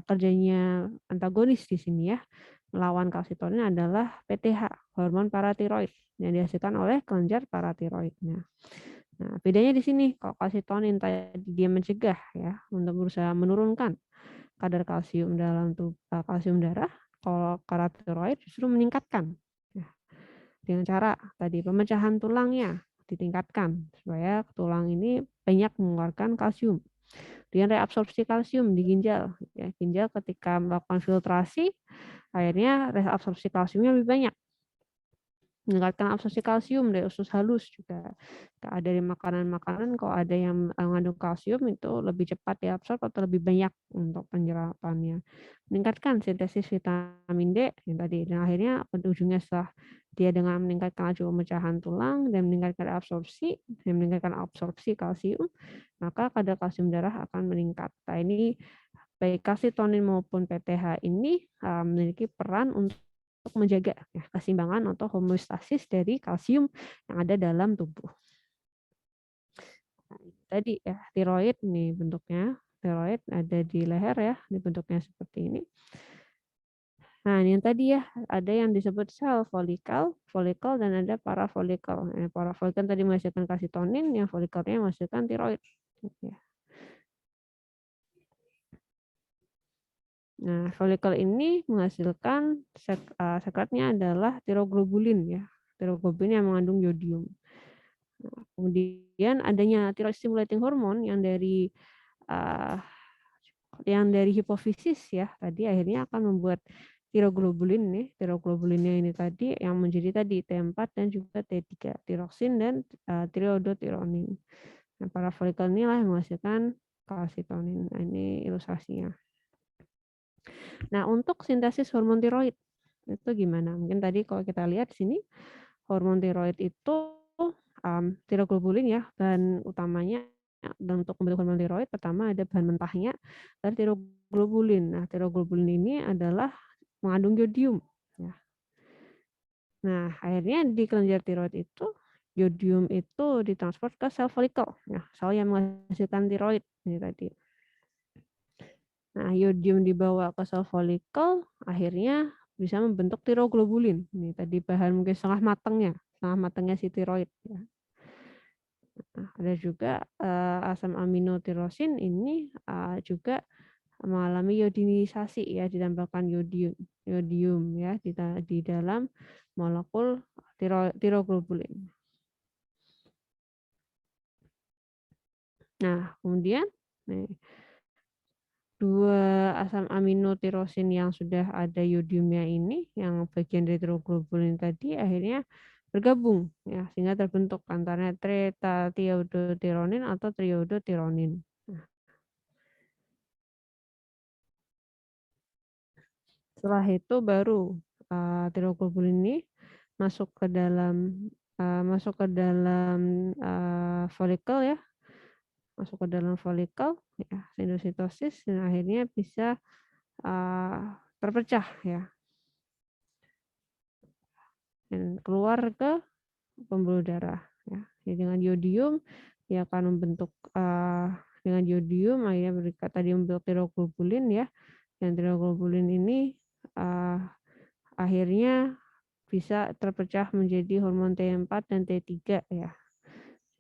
kerjanya antagonis di sini ya, melawan kalsitonin adalah PTH, hormon paratiroid yang dihasilkan oleh kelenjar paratiroid. Nah, bedanya di sini, kalau kalsitonin tadi dia mencegah ya untuk berusaha menurunkan kadar kalsium dalam kalsium darah, kalau paratiroid justru meningkatkan. Ya, dengan cara tadi pemecahan tulangnya ditingkatkan supaya tulang ini banyak mengeluarkan kalsium. Kemudian reabsorpsi kalsium di ginjal. Ya, ginjal ketika melakukan filtrasi, akhirnya reabsorpsi kalsiumnya lebih banyak. Meningkatkan absorpsi kalsium dari usus halus juga. Dari makanan-makanan kalau ada yang mengandung kalsium itu lebih cepat diabsorb atau lebih banyak untuk penyerapannya. Meningkatkan sintesis vitamin D yang tadi. Dan akhirnya ujungnya setelah dia dengan meningkatkan laju pemecahan tulang dan meningkatkan absorpsi kalsium, maka kadar kalsium darah akan meningkat. Nah, ini baik kalsitonin maupun PTH ini memiliki peran untuk menjaga ya, keseimbangan atau homeostasis dari kalsium yang ada dalam tubuh. Nah, tadi ya tiroid nih bentuknya, tiroid ada di leher ya, ini bentuknya seperti ini. Nah, ini yang tadi ya, ada yang disebut sel folikel dan ada parafolikel. Parafolikel tadi menghasilkan kalsitonin, yang folikelnya menghasilkan tiroid. Ya. Nah, folikel ini menghasilkan sekretnya adalah tiroglobulin ya. Tiroglobulin yang mengandung yodium. Nah, kemudian adanya thyroid stimulating hormone yang dari hipofisis ya tadi akhirnya akan membuat tiroglobulin nih, tiroglobulinnya ini tadi yang menjadi tadi T4 dan juga T3, tiroksin dan triodotironin. Nah, parafolikel inilah yang menghasilkan kalsitonin. Nah, ini ilustrasinya. Nah, untuk sintesis hormon tiroid itu gimana? Mungkin tadi kalau kita lihat di sini hormon tiroid itu tiroglobulin ya, bahan utamanya dan untuk membentuk hormon tiroid pertama ada bahan mentahnya dari tiroglobulin. Nah, tiroglobulin ini adalah mengandung yodium ya. Nah, akhirnya di kelenjar tiroid itu yodium itu ditransport ke sel folikel ya, sel yang menghasilkan tiroid ini tadi. Nah, yodium dibawa ke sel folikel, akhirnya bisa membentuk tiroglobulin. Ini tadi bahan mungkin setengah matangnya si tiroid. Ya. Nah, ada juga asam amino tirosin ini juga mengalami yodinisasi ya, ditambahkan yodium ya di dalam molekul tiroglobulin. Nah, kemudian nih, dua asam amino tirosin yang sudah ada yodiumnya ini, yang bagian dari tiroglobulin tadi, akhirnya bergabung ya sehingga terbentuk antara tretatirodotironin atau triodotironin. Nah, setelah itu baru tiroglobulin ini masuk ke dalam folikel ya, masuk ke dalam folikel ya, endositosis dan akhirnya bisa terpecah ya dan keluar ke pembuluh darah ya. Jadi dengan yodium dia akan membentuk dengan yodium akhirnya berikat tadi membentuk tiroglobulin ya, dan tiroglobulin ini akhirnya bisa terpecah menjadi hormon T4 dan T3 ya.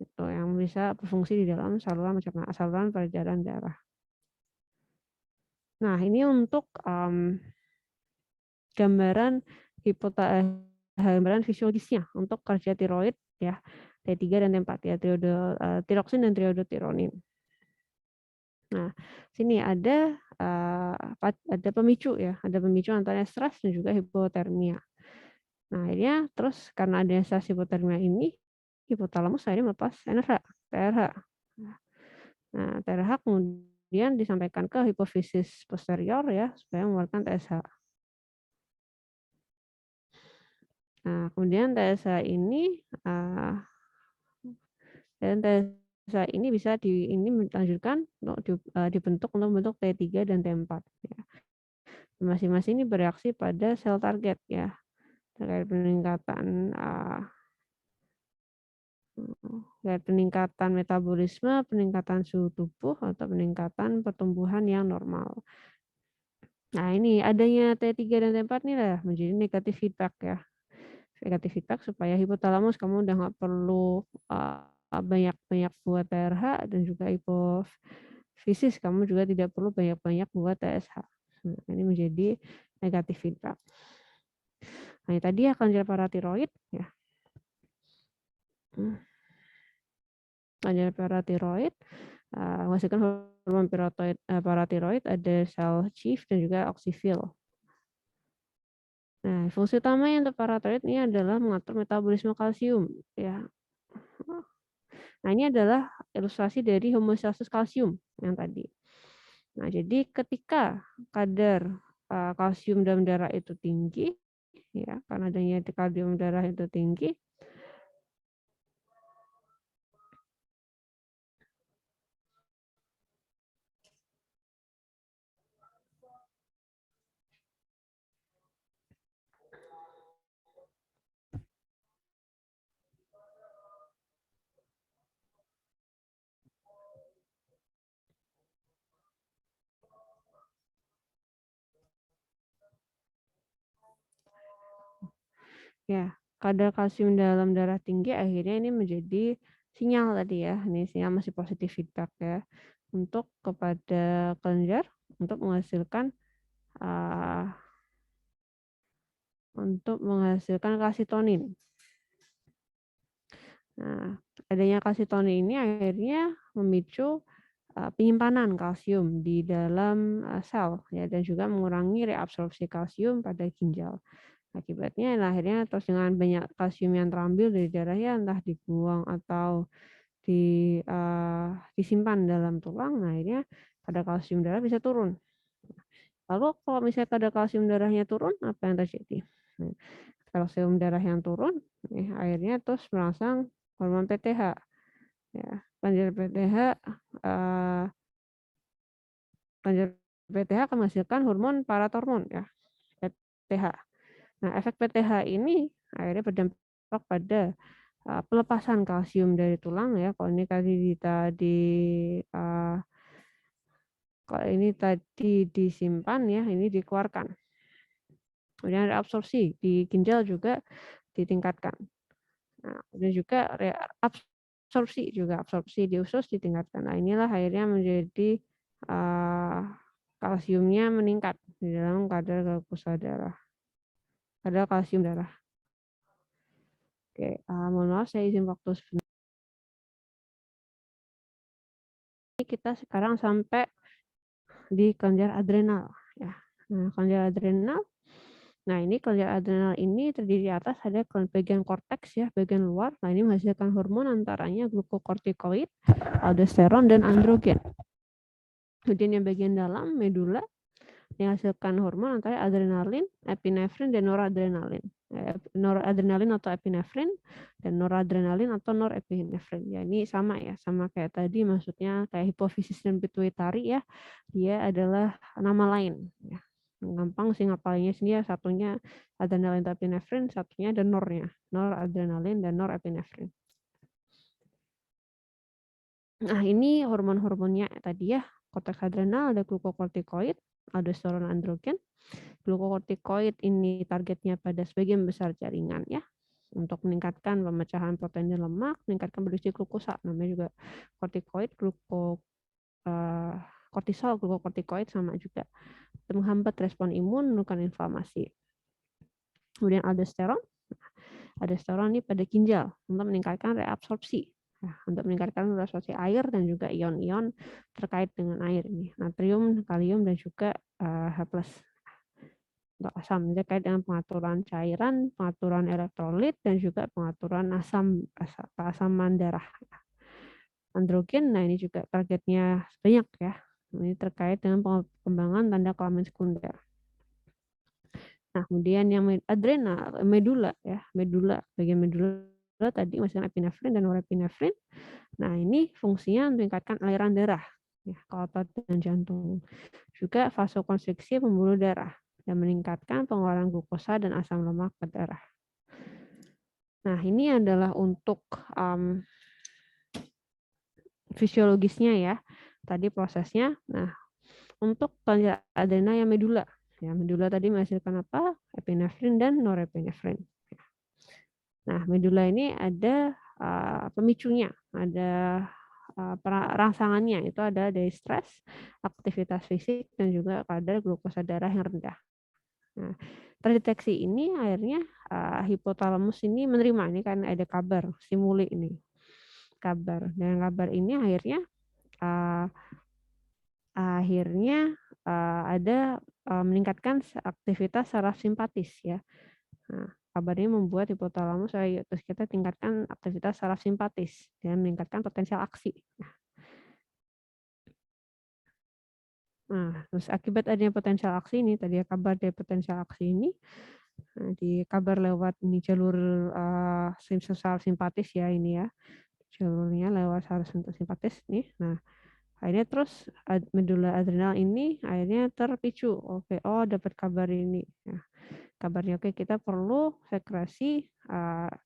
Itu yang bisa berfungsi di dalam saluran peredaran darah. Nah, ini untuk gambaran fisiologisnya untuk kerja tiroid ya, T3 dan T4 ya, tiroksin dan triodotironin. Nah, sini ada pemicu ya, ada pemicu antara stres dan juga hipotermia. Nah, akhirnya terus karena ada stres hipotermia ini, hipotalamus akhirnya melepas NRH, TRH. Nah, TRH kemudian disampaikan ke hipofisis posterior ya, supaya mengeluarkan TSH. Nah, kemudian TSH ini bisa dilanjutkan untuk dibentuk untuk membentuk T3 dan T4 ya. Masing-masing ini bereaksi pada sel target ya, terkait peningkatan Kayak peningkatan metabolisme, peningkatan suhu tubuh, atau peningkatan pertumbuhan yang normal. Nah, ini adanya T3 dan T4 nih lah menjadi negatif feedback ya. Negatif feedback supaya hipotalamus kamu udah nggak perlu banyak-banyak buat TRH, dan juga hipofisis kamu juga tidak perlu banyak-banyak buat TSH. Nah, ini menjadi negatif feedback. Nah, tadi akan kelenjar paratiroid ya. Kelenjar paratiroid menghasilkan hormon paratiroid, ada sel Chief dan juga oxyphil. Nah, fungsi utama yang untuk paratiroid ini adalah mengatur metabolisme kalsium ya. Nah, ini adalah ilustrasi dari homeostasis kalsium yang tadi. Nah, jadi ketika kadar kalsium dalam darah itu tinggi, ya, karena adanya kalsium darah itu tinggi, ya, kadar kalsium dalam darah tinggi akhirnya ini menjadi sinyal tadi ya, ini sinyal masih positif feedback ya, untuk kepada kelenjar untuk menghasilkan kalsitonin. Nah, adanya kalsitonin ini akhirnya memicu penyimpanan kalsium di dalam sel ya, dan juga mengurangi reabsorpsi kalsium pada ginjal. Akibatnya akhirnya terus dengan banyak kalsium yang terambil dari darah ya, entah dibuang atau disimpan dalam tulang, nah akhirnya kadar kalsium darah bisa turun. Lalu kalau misalnya kadar kalsium darahnya turun, apa yang terjadi? Nah, kalsium darah yang turun, akhirnya terus merangsang hormon PTH. Ya, kelenjar PTH akan menghasilkan hormon paratormon ya, PTH. Nah, efek PTH ini akhirnya berdampak pada pelepasan kalsium dari tulang ya. Kalau ini tadi disimpan ya, ini dikeluarkan. Kemudian reabsorpsi di ginjal juga ditingkatkan. Nah, kemudian juga absorpsi di usus ditingkatkan. Nah, inilah akhirnya menjadi kalsiumnya meningkat di dalam kadar glukosa darah, kadar kalsium darah. Oke, mohon maaf saya izin waktu sebentar. Kita sekarang sampai di kelenjar adrenal ya. Nah, kelenjar adrenal. Nah, ini kelenjar adrenal ini terdiri di atas ada bagian korteks ya, bagian luar. Nah, ini menghasilkan hormon antaranya glukokortikoid, aldosteron, dan androgen. Kemudian yang bagian dalam medula yang menghasilkan hormon antara adrenalin, epinefrin, dan noradrenalin. Noradrenalin atau epinefrin dan noradrenalin atau norepinefrin. Ya, ini sama ya, sama kayak tadi, maksudnya kayak hipofisis dan pituitari ya. Dia adalah nama lain ya. Gampang sih ngapalinnya sendiri, satunya adrenalin atau epinefrin, satunya ada nornya, noradrenalin dan norepinefrin. Nah, ini hormon-hormonnya tadi ya. Korteks adrenal ada glukokortikoid, aldosteron, androgen. Glukokortikoid ini targetnya pada sebagian besar jaringan ya, untuk meningkatkan pemecahan protein dan lemak, meningkatkan produksi glukosa. Namanya juga kortikoid, kortisol, glukokortikoid sama juga. Menghambat respon imun, menurunkan inflamasi. Kemudian aldosteron. Aldosteron ini pada ginjal untuk meningkatkan reabsorpsi. Nah, untuk meningkatkan reabsorpsi air dan juga ion-ion terkait dengan air ini, natrium, kalium, dan juga H+. Untuk asam terkait dengan pengaturan cairan, pengaturan elektrolit, dan juga pengaturan keasaman darah. Androgen, nah ini juga targetnya banyak ya. Ini terkait dengan pengembangan tanda kelamin sekunder. Nah, kemudian yang adrenal, medula ya, bagian medula tadi misalnya epinefrin dan norepinefrin. Nah, ini fungsinya meningkatkan aliran darah ya, ke otot dan jantung. Juga vasokonstriksi pembuluh darah dan meningkatkan pengeluaran glukosa dan asam lemak ke darah. Nah, ini adalah untuk fisiologisnya ya. Tadi prosesnya. Nah, untuk kelenjar adrena yang medula. Ya, medula tadi menghasilkan apa? Epinefrin dan norepinefrin. Nah, medula ini ada pemicunya, ada rangsangannya, itu ada dari stres, aktivitas fisik, dan juga kadar glukosa darah yang rendah. Nah, terdeteksi ini akhirnya hipotalamus ini menerima, ini kan ada kabar, stimuli ini, kabar. Dan kabar ini akhirnya ada meningkatkan aktivitas saraf simpatis ya. Nah, kabar ini membuat hipotalamus, ayo terus kita tingkatkan aktivitas saraf simpatis dan meningkatkan potensial aksi. Nah, terus akibat adanya potensial aksi ini, tadi ya kabar dari potensial aksi ini, nah, di kabar lewat ini jalur saraf simpatis ya ini ya, jalurnya lewat saraf simpatis nih. Nah, akhirnya terus medula adrenal ini akhirnya terpicu. Oke, oh dapat kabar ini. Nah, kabarnya oke kita perlu sekresi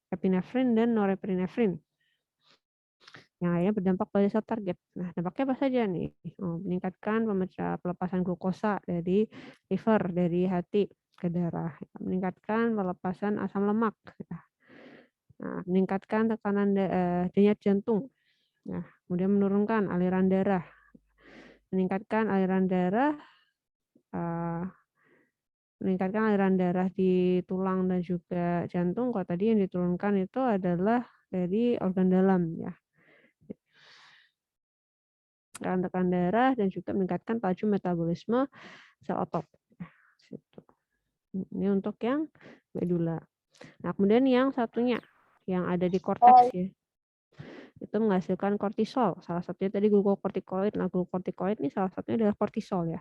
epinefrin dan norepinefrin yang akhirnya berdampak pada sel target. Nah, dampaknya apa saja nih? Meningkatkan pelepasan glukosa dari liver, dari hati ke darah, meningkatkan pelepasan asam lemak, nah, meningkatkan tekanan denyut jantung, nah, kemudian menurunkan aliran darah, meningkatkan aliran darah, meningkatkan aliran darah di tulang dan juga jantung. Kalau tadi yang diturunkan itu adalah dari organ dalam ya. Tekan darah dan juga meningkatkan laju metabolisme sel otot. Ini untuk yang medula. Nah, kemudian yang satunya yang ada di korteks ya, itu menghasilkan kortisol. Salah satunya tadi glukokortikoid. Nah, glukokortikoid ini salah satunya adalah kortisol ya.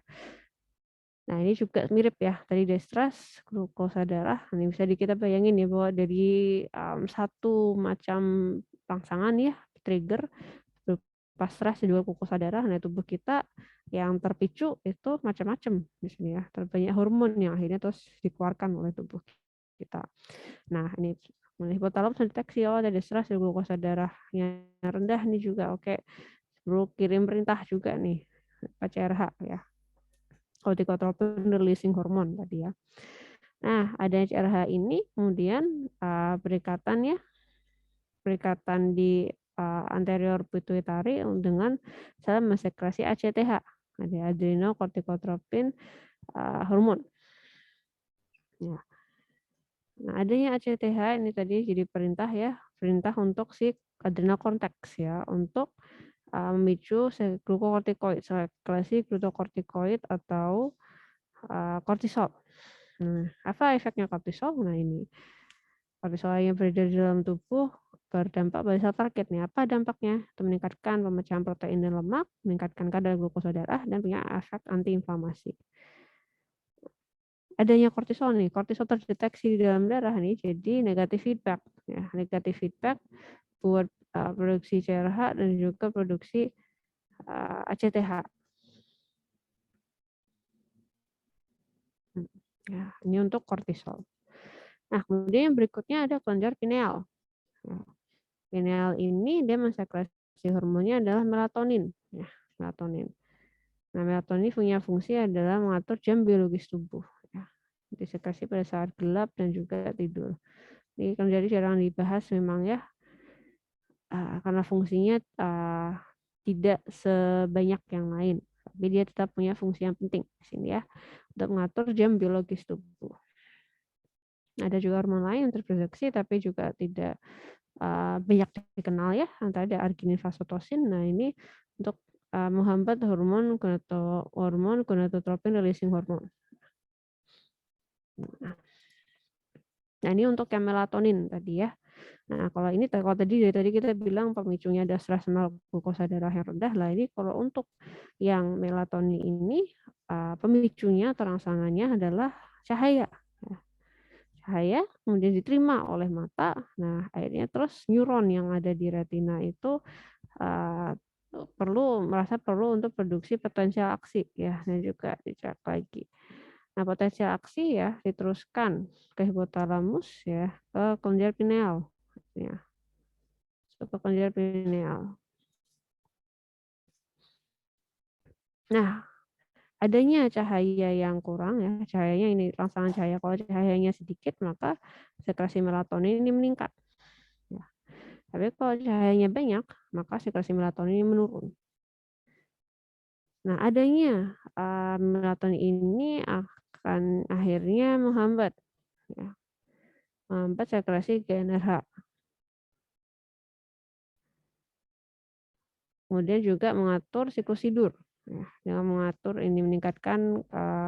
Nah, ini juga mirip ya, tadi dari stres, glukosa darah. Ini bisa kita bayangin ya bahwa dari satu macam rangsangan ya, trigger, pas stres juga glukosa darah, nah tubuh kita yang terpicu itu macam-macam di sini ya. Terbanyak hormon yang akhirnya terus dikeluarkan oleh tubuh kita. Nah, ini hipotalamus mendeteksi oh ada stres, ada glukosa darah yang rendah nih juga. Oke, perlu kirim perintah juga nih PCRH ya. Corticotropin releasing hormone tadi ya. Nah, adanya CRH ini kemudian berikatan di anterior pituitary dengan sel mensekresi ACTH, ada adrenocorticotropin hormon. Ya. Nah, adanya ACTH ini tadi jadi perintah untuk si adrenal cortex ya, untuk memicu glukokortikoid, sekresi glukokortikoid atau kortisol. Nah, apa efeknya kortisol? Nah, ini kortisol yang beredar di dalam tubuh berdampak pada sel target nih. Apa dampaknya? Itu meningkatkan pemecahan protein dan lemak, meningkatkan kadar glukosa darah, dan punya efek antiinflamasi. Adanya kortisol nih, kortisol terdeteksi di dalam darah nih, jadi negatif feedback. Ya, negatif feedback buat produksi CRH dan juga produksi ACTH. Ya, ini untuk kortisol. Nah, kemudian yang berikutnya ada kelenjar pineal. Nah, pineal ini dia mensekresi hormonnya adalah melatonin. Ya, melatonin. Nah, melatonin punya fungsi adalah mengatur jam biologis tubuh. Ya, disekresi pada saat gelap dan juga tidur. Ini kan jadi jarang dibahas memang ya, karena fungsinya tidak sebanyak yang lain. Tapi dia tetap punya fungsi yang penting di sini ya, untuk mengatur jam biologis tubuh. Ada juga hormon lain yang terproduksi tapi juga tidak banyak dikenal ya, antara ada arginin vasotosin. Nah, ini untuk menghambat hormon gonadotropin releasing hormone. Nah, ini untuk yang melatonin tadi ya. Nah, kalau tadi dari tadi kita bilang pemicunya ada stres sama glukosa darah yang rendah. Lah, ini kalau untuk yang melatonin ini pemicunya atau rangsangannya adalah cahaya. Cahaya kemudian diterima oleh mata. Nah, akhirnya terus neuron yang ada di retina itu merasa perlu untuk produksi potensial aksi ya, dan juga dicek lagi. Nah, potensial aksi ya diteruskan ke hipotalamus ya, ke kelenjar pineal. ya, suprakondylar pineal. Nah, adanya cahaya yang kurang ya, cahayanya ini rangsangan cahaya. Kalau cahayanya sedikit maka sekresi melatonin ini meningkat. Ya. Tapi kalau cahayanya banyak maka sekresi melatonin ini menurun. Nah, adanya melatonin ini akan akhirnya menghambat, ya, menghambat sekresi GnRH. Kemudian juga mengatur siklus tidur. Ya, dengan mengatur ini meningkatkan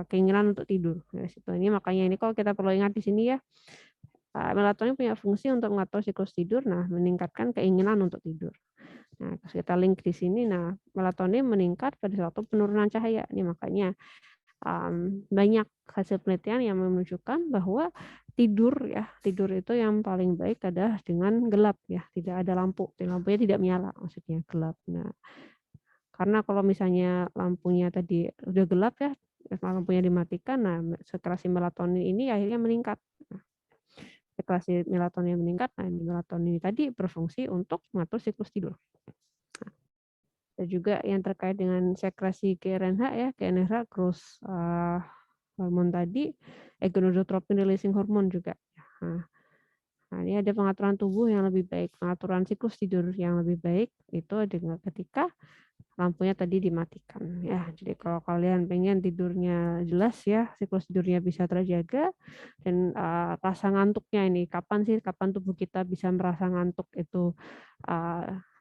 keinginan untuk tidur. Ya, ini makanya ini kalau kita perlu ingat di sini ya, melatonin punya fungsi untuk mengatur siklus tidur, nah meningkatkan keinginan untuk tidur. Nah, kita link di sini, nah melatonin meningkat pada suatu penurunan cahaya. Ini makanya banyak hasil penelitian yang menunjukkan bahwa tidur itu yang paling baik adalah dengan gelap ya, tidak ada lampu, lampunya tidak menyala, maksudnya gelap. Nah, karena kalau misalnya lampunya tadi udah gelap ya, lampunya dimatikan, nah sekresi melatonin ini akhirnya meningkat. Nah, sekresi melatonin meningkat, nah melatonin tadi berfungsi untuk mengatur siklus tidur. Nah, dan juga yang terkait dengan sekresi GnRH ya, GnRH growth hormon tadi, gonadotropin releasing hormone juga. Nah, ini ada pengaturan tubuh yang lebih baik, pengaturan siklus tidur yang lebih baik itu dengan ketika lampunya tadi dimatikan ya. Jadi kalau kalian pengen tidurnya jelas ya, siklus tidurnya bisa terjaga dan rasa ngantuknya ini kapan tubuh kita bisa merasa ngantuk itu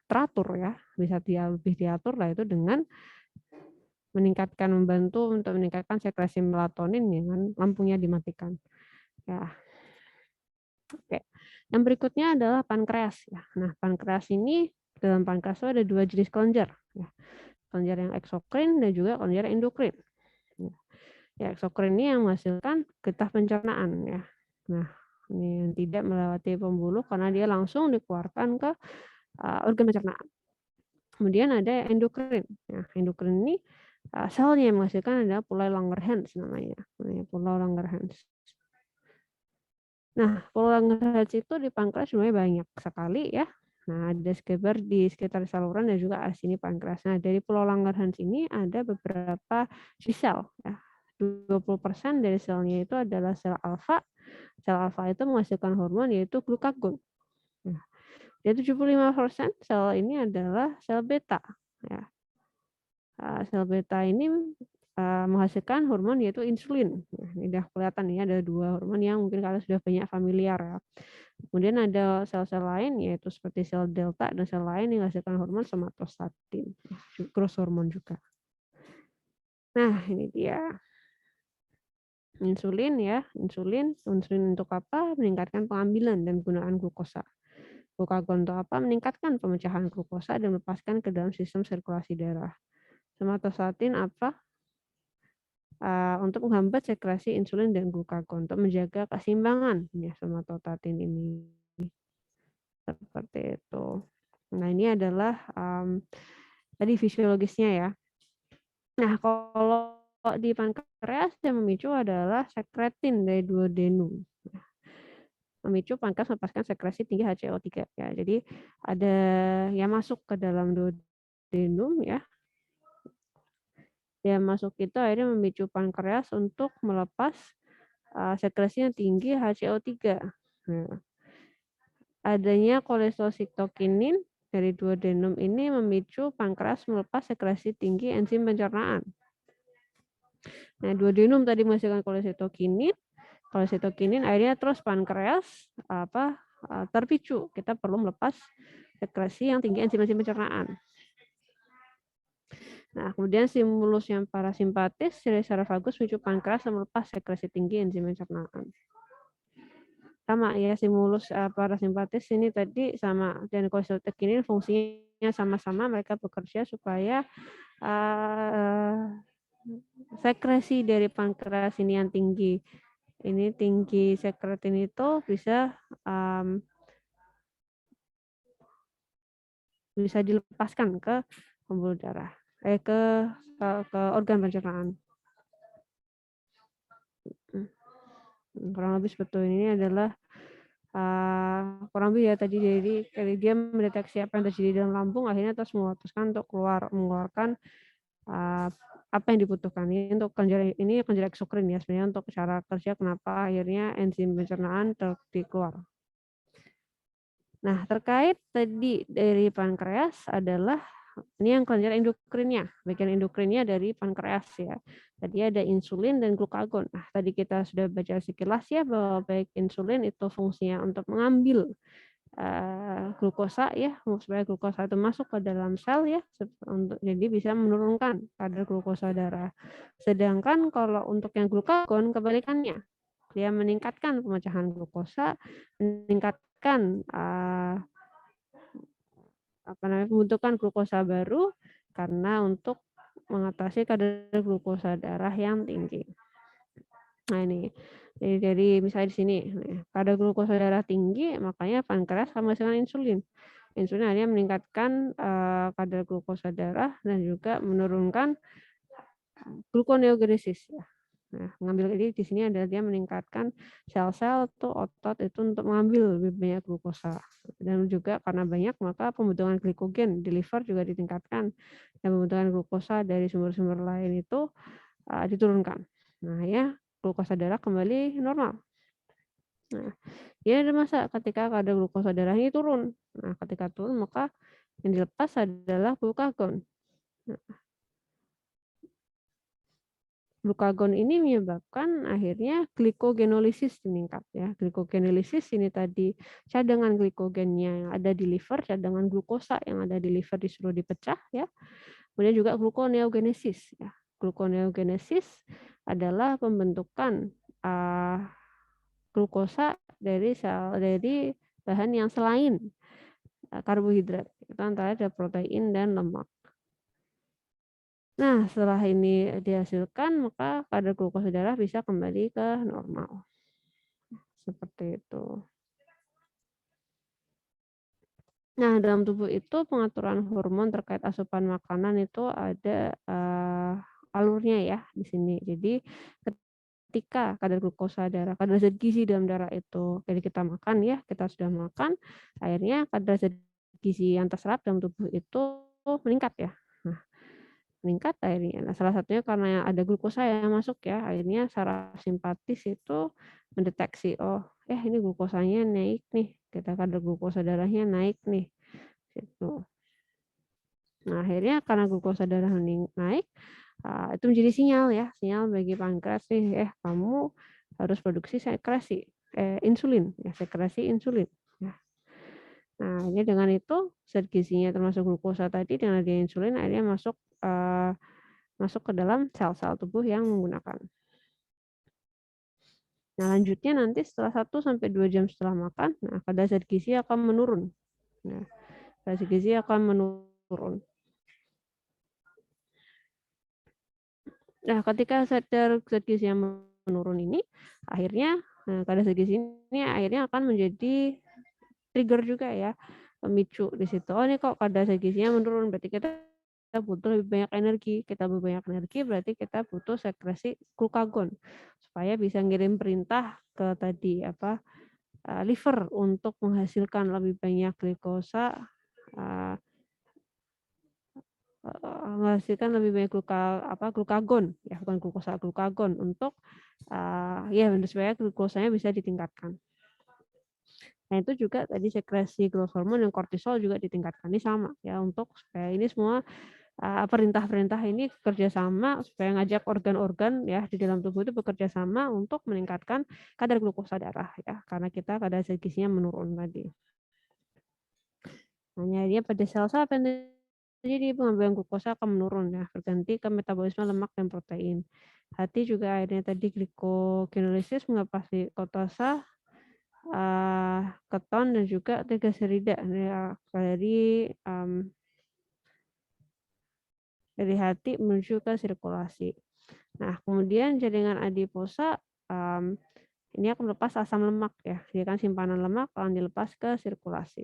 teratur ya, bisa lebih diatur lah itu dengan membantu untuk meningkatkan sekresi melatonin dengan lampunya dimatikan. Ya. Oke. Yang berikutnya adalah pankreas ya. Nah, pankreas ini dalam pankreas itu ada 2 jenis kelenjar ya. Kelenjar yang eksokrin dan juga kelenjar endokrin. Ya, eksokrin ini yang menghasilkan getah pencernaan ya. Nah, ini yang tidak melewati pembuluh karena dia langsung dikeluarkan ke organ pencernaan. Kemudian ada endokrin. Nah, endokrin ini selnya yang menghasilkan adalah Purlae Langerhans namanya. Purlae Langerhans. Nah, Purlae Langerhans itu di pankreas sebenarnya banyak sekali ya. Nah, ada sekebar di sekitar saluran dan juga sini pankreas. Nah, dari Purlae Langerhans ini ada beberapa sel ya. 20% dari selnya itu adalah sel alfa. Sel alfa itu menghasilkan hormon yaitu glukagon. Nah, dan 75% sel ini adalah sel beta ya. Sel beta ini menghasilkan hormon yaitu insulin. Nah, ini sudah kelihatan ya, ada 2 hormon yang mungkin kalian sudah banyak familiar ya. Kemudian ada sel-sel lain yaitu seperti sel delta dan sel lain yang menghasilkan hormon somatostatin, growth hormon juga. Nah, ini dia. Insulin ya, insulin untuk apa? Meningkatkan pengambilan dan penggunaan glukosa. Glukagon untuk apa? Meningkatkan pemecahan glukosa dan melepaskan ke dalam sistem sirkulasi darah. Somatostatin apa? Untuk menghambat sekresi insulin dan glukagon untuk menjaga keseimbangan ya somatostatin ini. Seperti itu. Nah, ini adalah tadi fisiologisnya ya. Nah, kalau di pankreas yang memicu adalah sekretin dari duodenum. Memicu pankreas melepaskan sekresi tinggi HCO3 ya. Jadi ada yang masuk ke dalam duodenum ya. Yang masuk itu akhirnya memicu pankreas untuk melepas sekresi yang tinggi HCO3. Nah, adanya kolesterol dari duodenum ini memicu pankreas melepas sekresi tinggi enzim pencernaan. Nah, duodenum tadi menghasilkan kolesterol akhirnya terus pankreas terpicu. Kita perlu melepas sekresi yang tinggi enzim pencernaan. Nah, kemudian stimulus yang parasimpatis dari saraf-vagus memicu pankreas melepas sekresi tinggi enzim pencernaan. Sama ya, stimulus parasimpatis ini tadi sama, dan kolesterol fungsinya sama-sama, mereka bekerja supaya sekresi dari pankreas ini yang tinggi sekretin itu bisa dilepaskan ke pembuluh darah, ke organ pencernaan. Kurang lebih seperti ini adalah kurang lebih ya tadi, jadi dia mendeteksi apa yang terjadi dalam lambung, akhirnya terus memutuskan untuk mengeluarkan apa yang dibutuhkan. Ini untuk kelenjar eksokrin ya, sebenarnya untuk cara kerja kenapa akhirnya enzim pencernaan keluar. Nah, terkait tadi dari pankreas adalah ini yang kelenjar endokrinnya, bagian endokrinnya dari pankreas ya. Tadi ada insulin dan glukagon. Nah, tadi kita sudah baca sekilas ya bahwa baik insulin itu fungsinya untuk mengambil glukosa ya, supaya glukosa itu masuk ke dalam sel ya, jadi bisa menurunkan kadar glukosa darah. Sedangkan kalau untuk yang glukagon kebalikannya, dia meningkatkan pemecahan glukosa, meningkatkan pembentukan glukosa baru karena untuk mengatasi kadar glukosa darah yang tinggi. Nah ini, jadi dari misalnya di sini, kadar glukosa darah tinggi, makanya pankreas menghasilkan insulin. Insulin akhirnya meningkatkan kadar glukosa darah dan juga menurunkan gluconeogenesis. Ya. Nah, mengambil jadi di sini adalah dia meningkatkan sel-sel atau otot itu untuk mengambil lebih banyak glukosa. Dan juga karena banyak maka pembentukan glikogen di liver juga ditingkatkan. Dan pembentukan glukosa dari sumber-sumber lain itu diturunkan. Nah ya, glukosa darah kembali normal. Nah, ya ada masa ketika kadar glukosa darahnya turun. Nah, ketika turun maka yang dilepas adalah glukagon. Nah, glukagon ini menyebabkan akhirnya glikogenolisis meningkat ya. Glikogenolisis ini tadi cadangan glikogennya yang ada di liver, cadangan glukosa yang ada di liver disuruh dipecah ya. Kemudian juga gluconeogenesis ya. Gluconeogenesis adalah pembentukan glukosa dari bahan yang selain karbohidrat. Itu antara ada protein dan lemak. Nah, setelah ini dihasilkan, maka kadar glukosa darah bisa kembali ke normal. Seperti itu. Nah, dalam tubuh itu pengaturan hormon terkait asupan makanan itu ada alurnya ya di sini. Jadi ketika kadar glukosa darah, kadar zat gizi dalam darah itu, jadi kita makan ya, kita sudah makan, akhirnya kadar zat gizi yang terserap dalam tubuh itu meningkat ya. Nah, meningkat akhirnya. Nah, salah satunya karena ada glukosa yang masuk ya, akhirnya saraf simpatis itu mendeteksi, oh, ini glukosanya naik nih, kita kadar glukosa darahnya naik nih. Gitu. Nah, akhirnya karena glukosa darah naik, itu menjadi sinyal ya, sinyal bagi pankreas nih, kamu harus produksi sekresi insulin, ya sekresi insulin. Ya. Nah, ini dengan itu zat gizinya termasuk glukosa tadi dengan adanya insulin akhirnya masuk ke dalam sel-sel tubuh yang menggunakan. Nah, lanjutnya nanti setelah 1-2 jam setelah makan, nah kadar zat gizi akan menurun. Nah, kadar zat gizi akan menurun. Nah, ketika zat gizi yang menurun ini, akhirnya kadar zat gizi ini akhirnya akan menjadi trigger juga ya, pemicu di situ. Oh, ini kok kadar zat gizinya menurun, berarti kita butuh lebih banyak energi. Kita butuh banyak energi, berarti kita butuh sekresi glukagon supaya bisa ngirim perintah ke tadi liver untuk menghasilkan lebih banyak glukosa. Menghasilkan lebih banyak glukagon ya, bukan glukosa, glukagon untuk supaya glukosanya bisa ditingkatkan. Nah, itu juga tadi sekresi growth hormone dan kortisol juga ditingkatkan. Ini sama ya, untuk supaya ini semua perintah-perintah ini bekerja sama supaya ngajak organ-organ ya di dalam tubuh itu bekerja sama untuk meningkatkan kadar glukosa darah ya, karena kita kadar zat gizinya menurun tadi. Hanya dia pada sel-sel apa yang jadi pengambilan glukosa akan menurun ya, berganti ke metabolisme lemak dan protein. Hati juga akhirnya tadi glikogenolisis melepas glukosa, keton dan juga trigliserida dari hati menuju ke sirkulasi. Nah, kemudian jaringan adiposa ini akan melepas asam lemak ya, dia kan simpanan lemak akan dilepas ke sirkulasi.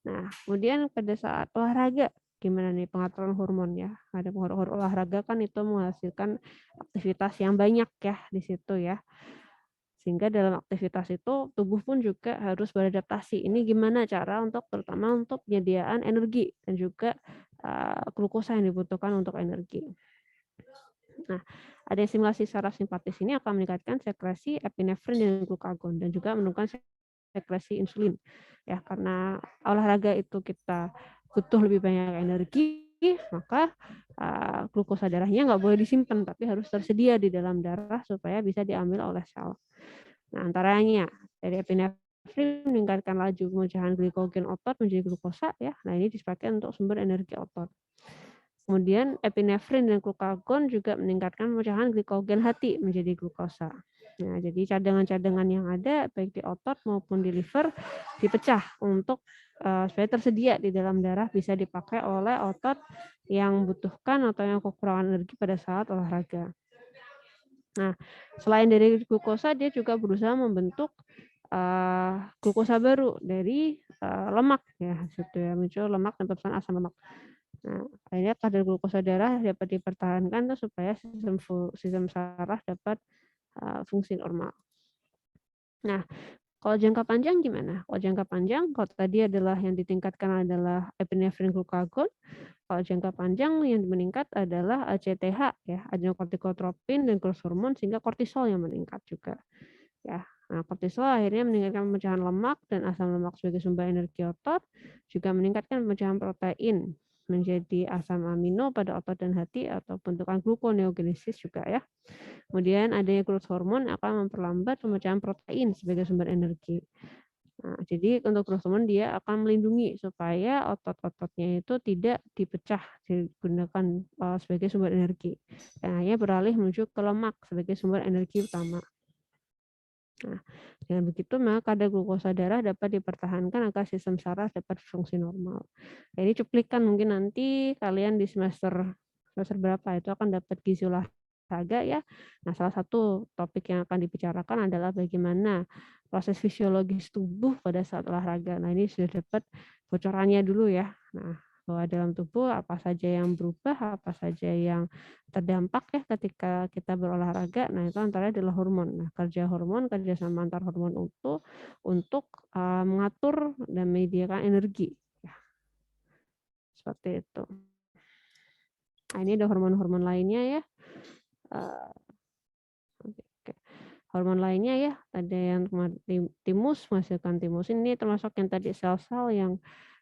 Nah, kemudian pada saat olahraga, gimana nih pengaturan hormon ya? Ada pengaruh olahraga kan itu menghasilkan aktivitas yang banyak ya di situ ya. Sehingga dalam aktivitas itu tubuh pun juga harus beradaptasi. Ini gimana cara untuk terutama untuk penyediaan energi dan juga glukosa yang dibutuhkan untuk energi. Nah, ada simulasi saraf simpatis ini akan meningkatkan sekresi epinefrin dan glukagon dan juga menurunkan sekresi insulin. Ya, karena olahraga itu kita butuh lebih banyak energi, maka glukosa darahnya nggak boleh disimpan, tapi harus tersedia di dalam darah supaya bisa diambil oleh sel. Nah, antaranya dari epinefrin meningkatkan laju pemecahan glikogen otot menjadi glukosa ya. Nah, ini dipakai untuk sumber energi otot. Kemudian epinefrin dan glukagon juga meningkatkan pemecahan glikogen hati menjadi glukosa. Nah, jadi cadangan-cadangan yang ada baik di otot maupun di liver dipecah untuk supaya tersedia di dalam darah bisa dipakai oleh otot yang membutuhkan atau yang kekurangan energi pada saat olahraga. Nah, selain dari glukosa, dia juga berusaha membentuk glukosa baru dari lemak ya, gitu ya, muncul lemak dan pesan asam lemak. Nah, akhirnya kadar glukosa darah dapat dipertahankan tuh supaya sistem saraf dapat fungsi normal. Nah, kalau jangka panjang gimana? Kalau jangka panjang, kalau tadi adalah yang ditingkatkan adalah epinefrin glukagon, kalau jangka panjang yang meningkat adalah ACTH ya, adrenokortikotropin dan growth hormone sehingga kortisol yang meningkat juga. Ya. Nah, kortisol akhirnya meningkatkan pemecahan lemak dan asam lemak sebagai sumber energi otot, juga meningkatkan pemecahan protein menjadi asam amino pada otot dan hati atau bentukan gluconeogenesis juga ya. Kemudian adanya growth hormone akan memperlambat pemecahan protein sebagai sumber energi. Nah, jadi untuk growth hormone dia akan melindungi supaya otot-ototnya itu tidak dipecah digunakan sebagai sumber energi. Dan hanya beralih menuju ke lemak sebagai sumber energi utama. Nah, dengan begitu maka kadar glukosa darah dapat dipertahankan agar sistem saraf dapat fungsi normal. Nah, ini cuplikan mungkin nanti kalian di semester berapa itu akan dapat gizi olahraga ya. Nah, salah satu topik yang akan dibicarakan adalah bagaimana proses fisiologis tubuh pada saat olahraga. Nah, ini sudah dapat bocorannya dulu ya. Nah, bahwa dalam tubuh apa saja yang berubah, apa saja yang terdampak ya ketika kita berolahraga. Nah, itu antara adalah hormon. Nah, kerja hormon, kerjasama antar hormon untuk mengatur dan menyediakan energi. Ya. Seperti itu. Nah, ini ada hormon-hormon lainnya ya. Hormon lainnya ya, ada yang timus, menghasilkan timusin. Ini termasuk yang tadi sel-sel yang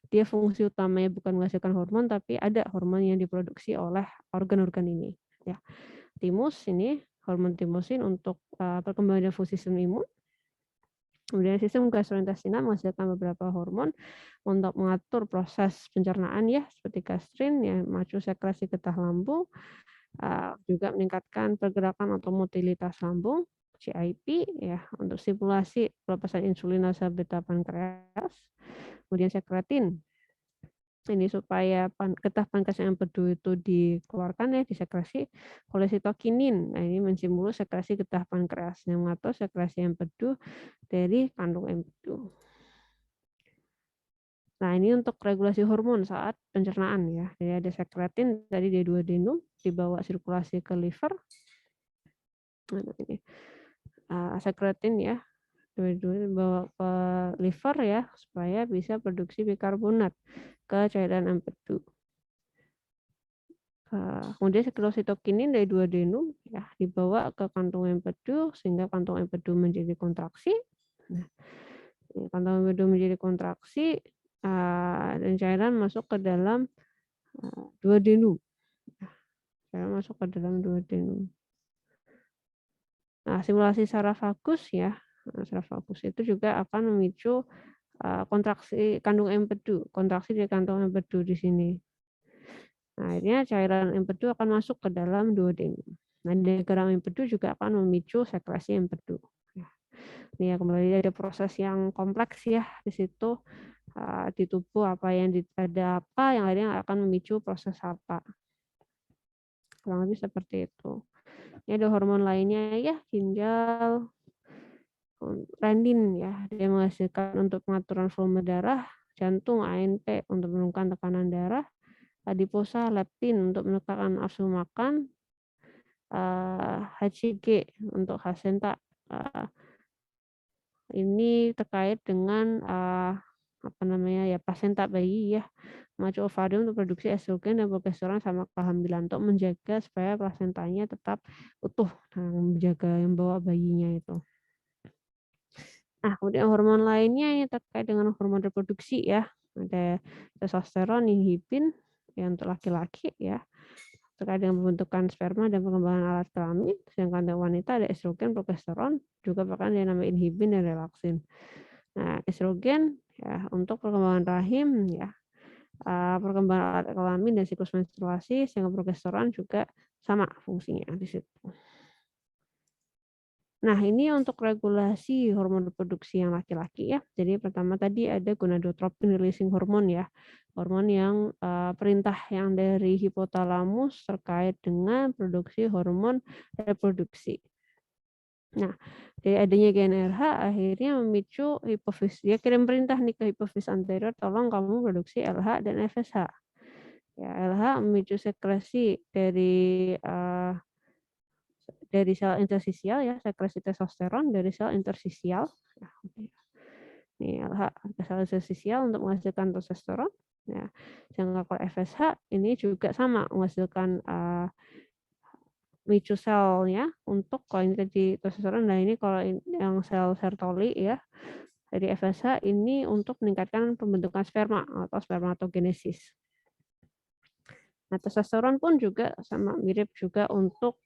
dia fungsi utamanya bukan menghasilkan hormon, tapi ada hormon yang diproduksi oleh organ-organ ini. Ya. Timus ini, hormon timusin untuk perkembangan dan fungsi sistem imun. Kemudian sistem gastrointestinal menghasilkan beberapa hormon untuk mengatur proses pencernaan ya, seperti gastrin yang memacu sekresi getah lambung, juga meningkatkan pergerakan atau motilitas lambung, GIP ya, untuk stimulasi pelepasan insulin asal beta pankreas. Kemudian sekretin. Ini supaya getah pankreas yang empedu itu dikeluarkan ya, disekresi oleh sitokinin. Nah, ini menstimulus sekresi getah pankreas yang mengatur sekresi empedu dari kandung empedu. Nah, ini untuk regulasi hormon saat pencernaan ya. Jadi ada sekretin tadi D2 denum dibawa sirkulasi ke liver. Nah, ini sekretin ya dibawa ke liver ya supaya bisa produksi bikarbonat ke cairan empedu. Kemudian sitokinin dari 2 denum ya dibawa ke kantung empedu sehingga kantung empedu menjadi kontraksi. Nah, kantung empedu menjadi kontraksi dan cairan masuk ke dalam 2 denum. Cairan masuk ke dalam 2 denum. Nah, simulasi saraf vagus ya. Saraf vagus itu juga akan memicu kontraksi kandung empedu, kontraksi di kantong empedu di sini. Nah, akhirnya cairan empedu akan masuk ke dalam 2 denum. Nah, diagram empedu juga akan memicu sekresi empedu. Ini ya kembali ada proses yang kompleks ya di situ di tubuh ada apa yang akhirnya akan memicu proses apa. Kurang lebih seperti itu. Ini ada hormon lainnya ya, ginjal, renin ya, dia menghasilkan untuk pengaturan volume darah, jantung ANP untuk menurunkan tekanan darah, adiposa leptin untuk menekan nafsu makan, HCG untuk hasenta Ini terkait dengan apa namanya ya, plasenta bayi ya, memacu ovarium untuk produksi estrogen dan progesteron sama kehamilan untuk menjaga supaya plasentanya tetap utuh dan menjaga yang bawa bayinya itu. Nah, kemudian hormon lainnya ini terkait dengan hormon reproduksi ya. Ada testosteron, inhibin yang untuk laki-laki ya, terkait dengan pembentukan sperma dan pengembangan alat kelamin. Sedangkan untuk wanita ada estrogen, progesteron, juga bahkan yang namanya inhibin dan relaksin. Nah, estrogen ya untuk perkembangan rahim ya, perkembangan alat kelamin dan siklus menstruasi, sehingga progesteron juga sama fungsinya di situ. Nah, ini untuk regulasi hormon reproduksi yang laki-laki ya. Jadi pertama tadi ada gonadotropin releasing hormone ya. Hormon yang perintah yang dari hipotalamus terkait dengan produksi hormon reproduksi. Nah, dari adanya GnRH akhirnya memicu hipofisis. Dia kirim perintah nih ke hipofisis anterior, tolong kamu produksi LH dan FSH. Ya, LH memicu sekresi dari sel interstisial ya, sekresi testosteron dari sel interstisial. Nah, ini LH sel interstisial untuk menghasilkan testosteron. Ya, sedangkan kalau FSH ini juga sama menghasilkan micu selnya untuk kalau ini tadi testosteron, nah ini kalau yang sel Sertoli ya dari FSH ini untuk meningkatkan pembentukan sperma atau spermatogenesis. Nah, testosteron pun juga sama mirip juga untuk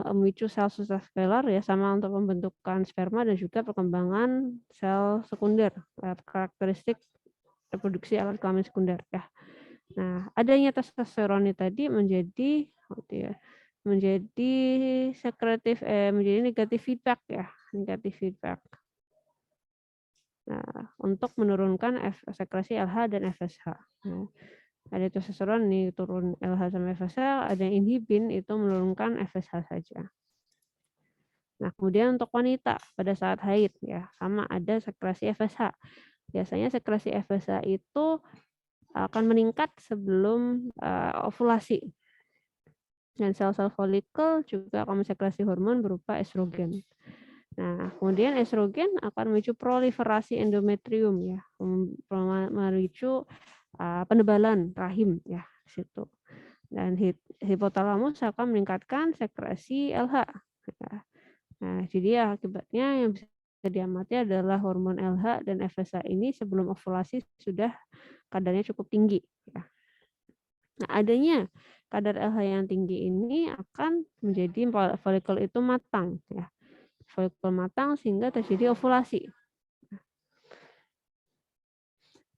memicu sel supraskelar ya, sama untuk pembentukan sperma dan juga perkembangan sel sekunder, karakteristik reproduksi alat kelamin sekunder ya. Nah, adanya testosteron ini tadi menjadi menjadi sekretif menjadi negatif feedback ya, negatif feedback. Nah, untuk menurunkan sekresi LH dan FSH. Nah, ada testosteron nih turun LH sama FSH, ada inhibin itu menurunkan FSH saja. Nah, kemudian untuk wanita pada saat haid ya, sama ada sekresi FSH. Biasanya sekresi FSH itu akan meningkat sebelum ovulasi. Dan sel-sel folikel juga akan mensekresi hormon berupa estrogen. Nah, kemudian estrogen akan memicu proliferasi endometrium ya, memicu penebalan rahim ya di situ. Dan hipotalamus akan meningkatkan sekresi LH. Nah, jadi akibatnya yang bisa diamati adalah hormon LH dan FSH ini sebelum ovulasi sudah kadarnya cukup tinggi. Ya. Nah, adanya kadar LH yang tinggi ini akan menjadi folikel itu matang. Ya. Folikel matang sehingga terjadi ovulasi.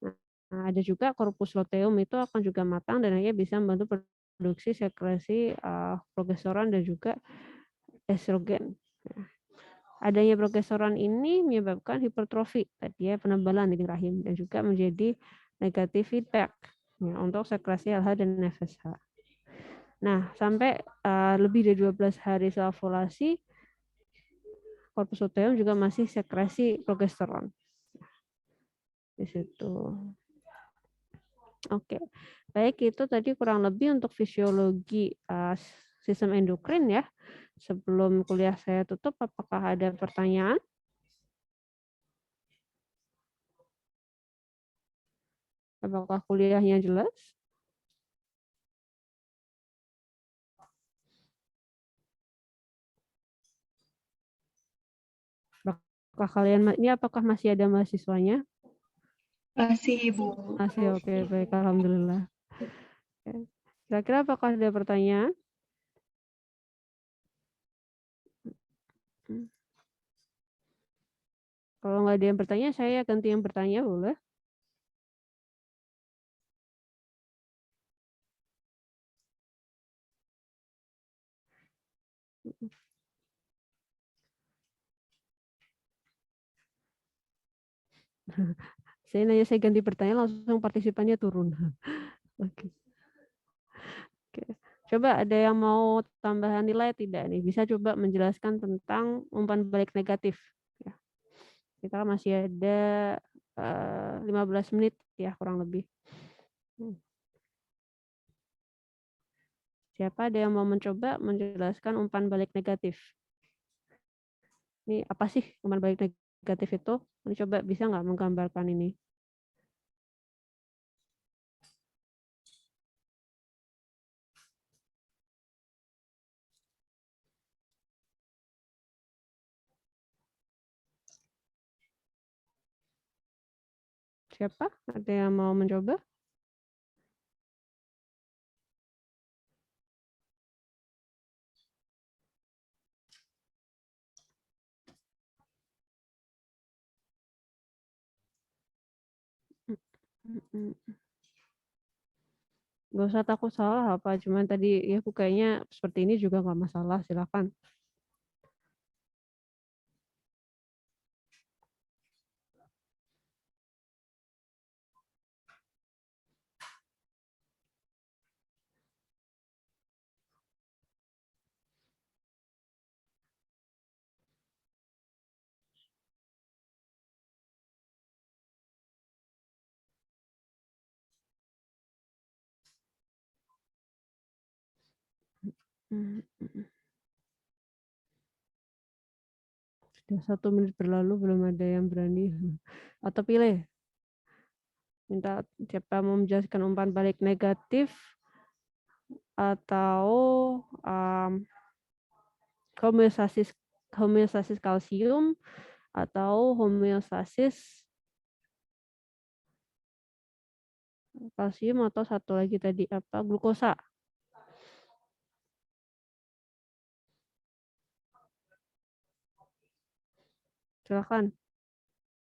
Nah, ada juga corpus luteum itu akan juga matang dan akhirnya bisa membantu produksi sekresi progesteron dan juga estrogen. Nah, adanya progesteron ini menyebabkan hipertrofi, tadi ya penebalan dinding rahim dan juga menjadi negatif feedback ya, untuk sekresi LH dan FSH. Nah, sampai lebih dari 12 hari setelah ovulasi, corpus luteum juga masih sekresi progesteron. Di situ. Oke, baik itu tadi kurang lebih untuk fisiologi sistem endokrin ya. Sebelum kuliah saya tutup, apakah ada pertanyaan? Apakah kuliahnya jelas? Apakah kalian ini apakah masih ada mahasiswanya? Masih, Bu. Masih, oke, baik, alhamdulillah. Kira-kira apakah ada pertanyaan? Kalau nggak ada yang bertanya, saya ganti yang bertanya, boleh? Saya ganti pertanyaan, langsung partisipannya turun. Oke. Oke. Coba ada yang mau tambahan nilai tidak nih? Bisa coba menjelaskan tentang umpan balik negatif. Ya. Kita masih ada 15 menit ya kurang lebih. Siapa ada yang mau mencoba menjelaskan umpan balik negatif? Ini apa sih umpan balik negatif itu? Ini coba bisa nggak menggambarkan ini? Siapa? Ada yang mau mencoba? Gak usah takut salah apa, cuman tadi ya kayaknya seperti ini juga nggak masalah, silakan. Sudah 1 menit berlalu belum ada yang berani. Atau pilih, minta siapa mau menjelaskan umpan balik negatif atau homeostasis homeostasis kalsium atau homeostasis kalsium atau satu lagi tadi apa glukosa. Silakan.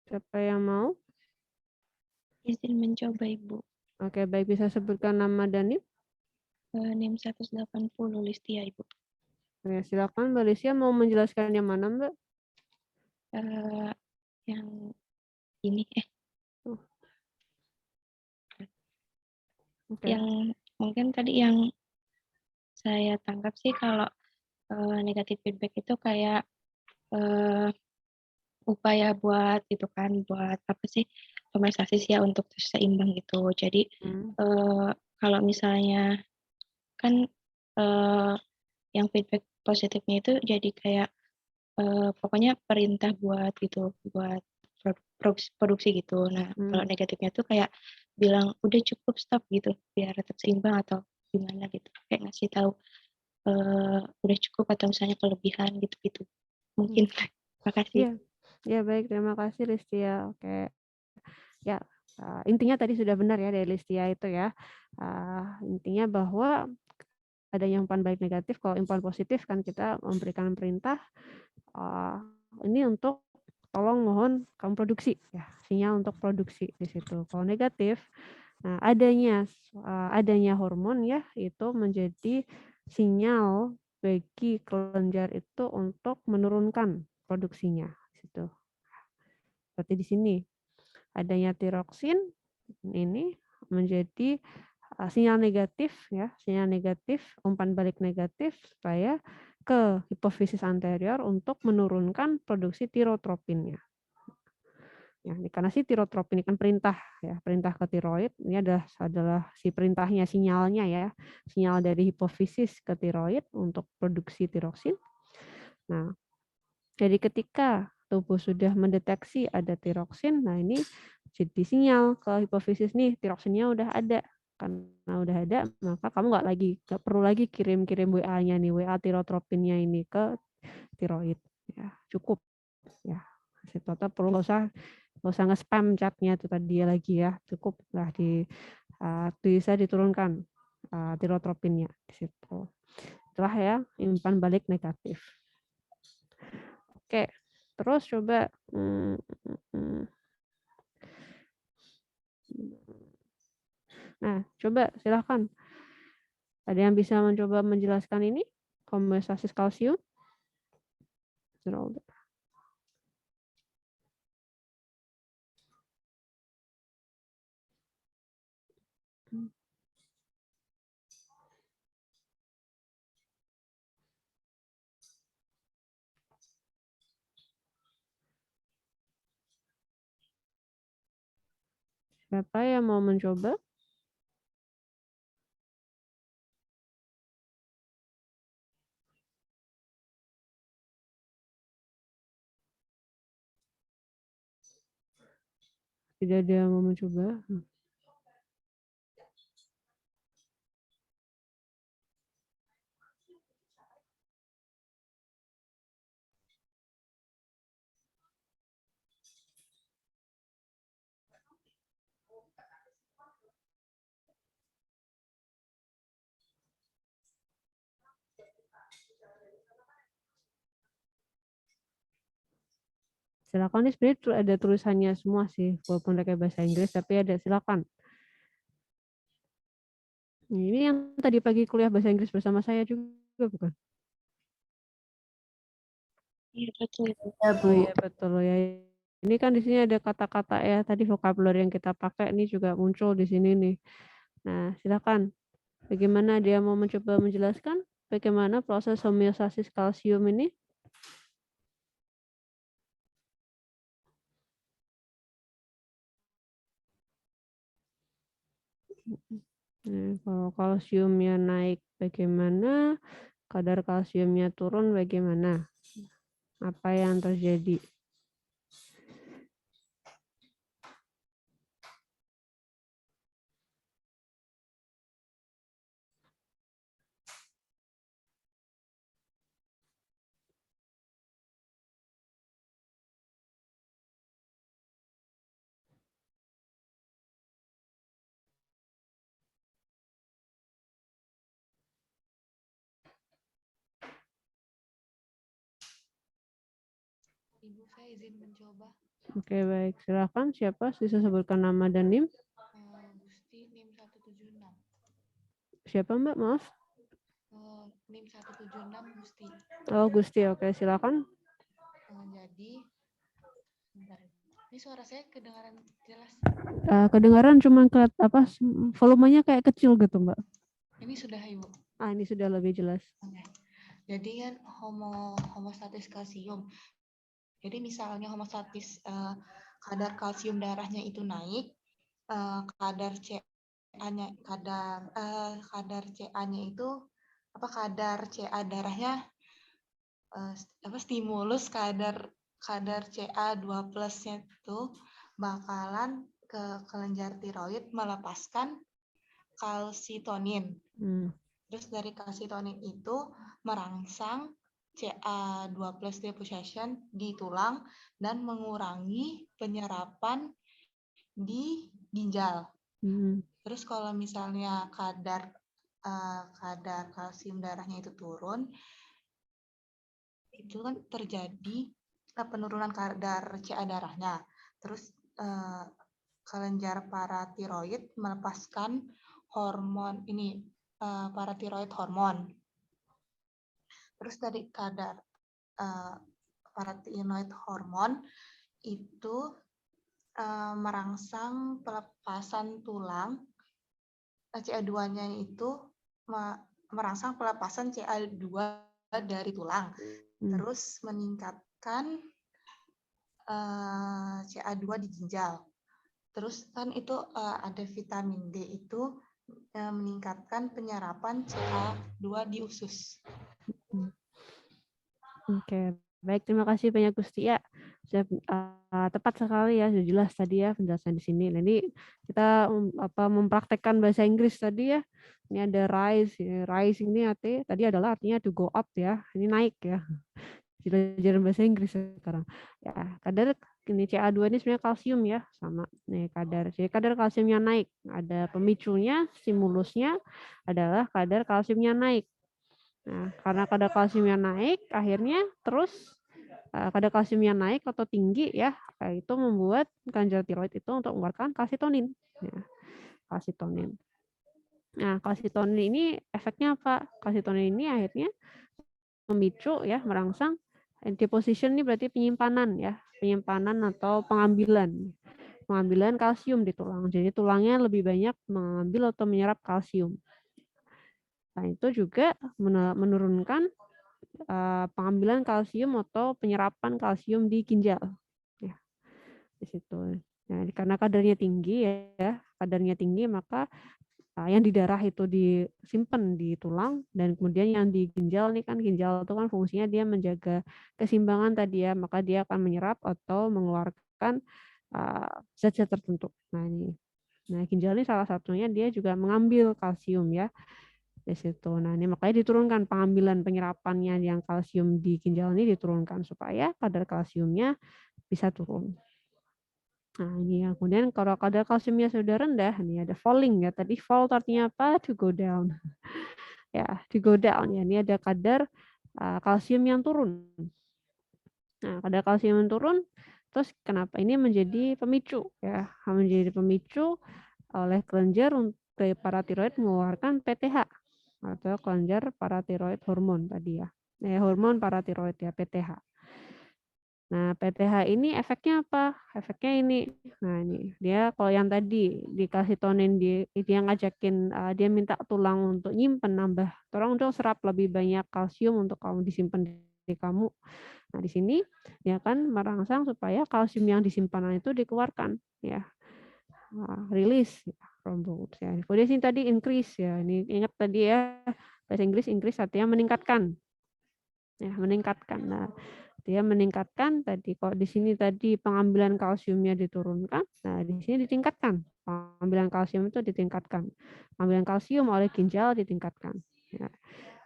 Siapa yang mau? Izin mencoba Ibu. Oke, baik, bisa sebutkan nama dan NIM. NIM 180 Listia Ibu. Oke, silakan Mbak Listia mau menjelaskan yang mana Mbak? Yang ini Oke. yang mungkin tadi yang saya tangkap sih kalau negatif feedback itu kayak upaya buat itu kan buat apa sih homeostasis ya untuk seimbang gitu. Jadi kalau misalnya kan yang feedback positifnya itu jadi kayak pokoknya perintah buat gitu buat produksi gitu. Nah kalau negatifnya tuh kayak bilang udah cukup stop gitu biar tetap seimbang atau gimana gitu kayak ngasih tahu udah cukup atau misalnya kelebihan gitu-gitu mungkin. Makasih. Iya, ya baik, terima kasih Listia. Oke, ya intinya tadi sudah benar ya dari Listia itu ya. Intinya bahwa adanya umpan balik negatif, kalau umpan positif kan kita memberikan perintah ini untuk tolong mohon kamu produksi ya, sinyal untuk produksi di situ. Kalau negatif, nah adanya hormon ya itu menjadi sinyal bagi kelenjar itu untuk menurunkan produksinya situ. Seperti di sini adanya tiroksin ini menjadi sinyal negatif ya, sinyal negatif, umpan balik negatif supaya ke hipofisis anterior untuk menurunkan produksi tirotropinnya. Ya, karena si tirotropin ini kan perintah ya, perintah ke tiroid. Ini adalah si perintahnya, sinyalnya ya, sinyal dari hipofisis ke tiroid untuk produksi tiroksin. Nah, jadi ketika tubuh sudah mendeteksi ada tiroksin, nah ini jadi sinyal ke hipofisis nih, tiroksinnya udah ada. Karena udah ada, maka kamu nggak perlu lagi kirim-kirim WA-nya nih, WA tirotropinnya ini ke tiroid. Ya, cukup. Ya, total perlu nggak usah nge-spam chatnya itu tadi lagi ya, cukup lah bisa diturunkan tirotropinnya di situ. Itulah ya umpan balik negatif. Oke, terus coba nah coba silahkan ada yang bisa mencoba menjelaskan ini homeostasis kalsium. Siapa yang mau mencoba? Tidak ada yang mau mencoba. Silakan, ini sebenarnya ada tulisannya semua sih, walaupun pakai bahasa Inggris, tapi ada, silakan. Ini yang tadi pagi kuliah bahasa Inggris bersama saya juga, bukan? Iya, betul. Ya, Bu. Oh iya, betul ya. Ini kan di sini ada kata-kata ya, tadi vocabulary yang kita pakai ini juga muncul di sini nih. Nah, silakan. Bagaimana dia mau mencoba menjelaskan bagaimana proses homeostasis kalsium ini? Nah, kalau kalsiumnya naik bagaimana? Kadar kalsiumnya turun bagaimana? Apa yang terjadi? Ibu, saya izin mencoba. Oke, baik. Silakan, siapa? Bisa sebutkan nama dan NIM. Gusti, NIM 176. Siapa, Mbak? Maaf. NIM 176 Gusti. Oh, Gusti. Oke, silakan. Jadi, bentar. Ini suara saya kedengaran jelas. Kedengaran cuma volumenya kayak kecil gitu, Mbak. Ini sudah, Ibu. Ini sudah lebih jelas. Oke. Jadi kan homostatis kalsium. Jadi misalnya homostatis kadar kalsium darahnya itu naik, kadar CA-nya kadar CA-nya itu kadar CA darahnya stimulus kadar CA2 plusnya itu bakalan ke kelenjar tiroid melepaskan kalsitonin. Terus dari kalsitonin itu merangsang CA2 plus deposition di tulang dan mengurangi penyerapan di ginjal. Terus kalau misalnya kadar kalsium darahnya itu turun, itu kan terjadi penurunan kadar CA darahnya. Terus kelenjar paratiroid melepaskan hormon ini, paratiroid hormon. Terus dari kadar paratiroid hormon itu merangsang pelepasan tulang, CA2-nya itu merangsang pelepasan CA2 dari tulang. Terus meningkatkan CA2 di ginjal. Terus kan itu ada vitamin D itu meningkatkan penyerapan CA2 di usus. Oke, baik, terima kasih banyak Gusti ya. Sudah tepat sekali ya, sudah jelas tadi ya penjelasan di sini. Nah, ini kita mempraktekkan bahasa Inggris tadi ya. Ini ada rise, rise ini tadi adalah artinya to go up ya. Ini naik ya. Belajar bahasa Inggris sekarang. Ya, kadar ini CA2 ini sebenarnya kalsium ya, sama. Nih jadi kadar kalsiumnya naik. Ada pemicunya, stimulusnya adalah kadar kalsiumnya naik. Nah, karena kadar kalsiumnya naik, akhirnya terus kadar kalsiumnya naik atau tinggi ya, itu membuat kelenjar tiroid itu untuk mengeluarkan kalsitonin. Ya, kalsitonin. Nah, kalsitonin ini efeknya apa? Kalsitonin ini akhirnya memicu ya, merangsang deposition ini berarti penyimpanan ya, penyimpanan atau pengambilan kalsium di tulang. Jadi tulangnya lebih banyak mengambil atau menyerap kalsium. Nah, itu juga menurunkan pengambilan kalsium atau penyerapan kalsium di ginjal. Ya, di situ. Nah, karena kadarnya tinggi ya, kadarnya tinggi maka yang di darah itu disimpan di tulang dan kemudian yang di ginjal nih kan ginjal itu kan fungsinya dia menjaga keseimbangan tadi ya, maka dia akan menyerap atau mengeluarkan zat-zat tertentu. Nah ini, nah ginjal ini salah satunya dia juga mengambil kalsium ya di situ. Nah ini makanya diturunkan pengambilan penyerapannya yang kalsium di ginjal ini diturunkan supaya kadar kalsiumnya bisa turun. Nah ini ya. Kemudian kalau kadar kalsiumnya sudah rendah, ini ada falling ya. Tadi fall artinya apa? To go down. Ya, to go down ya. Ini ada kadar kalsium yang turun. Nah, kadar kalsium yang turun, terus kenapa ini menjadi pemicu ya? Menjadi pemicu oleh kelenjar paratiroid mengeluarkan PTH atau kelenjar paratiroid hormon tadi ya. Hormon paratiroid ya, PTH. Nah, PTH ini efeknya apa? Efeknya ini. Nah, ini dia kalau yang tadi dikasih tonin dia ngajakin dia minta tulang untuk nyimpen nambah. Tolong dong serap lebih banyak kalsium untuk kamu disimpan di kamu. Nah, di sini dia kan merangsang supaya kalsium yang disimpan itu dikeluarkan ya. Rilis ya, rombongan ya. Kemudian sini tadi increase ya. Ini ingat tadi ya bahasa Inggris increase artinya meningkatkan. Ya, meningkatkan. Nah, dia meningkatkan tadi kalau di sini tadi pengambilan kalsiumnya diturunkan, nah di sini ditingkatkan. Pengambilan kalsium itu ditingkatkan. Pengambilan kalsium oleh ginjal ditingkatkan. Ya.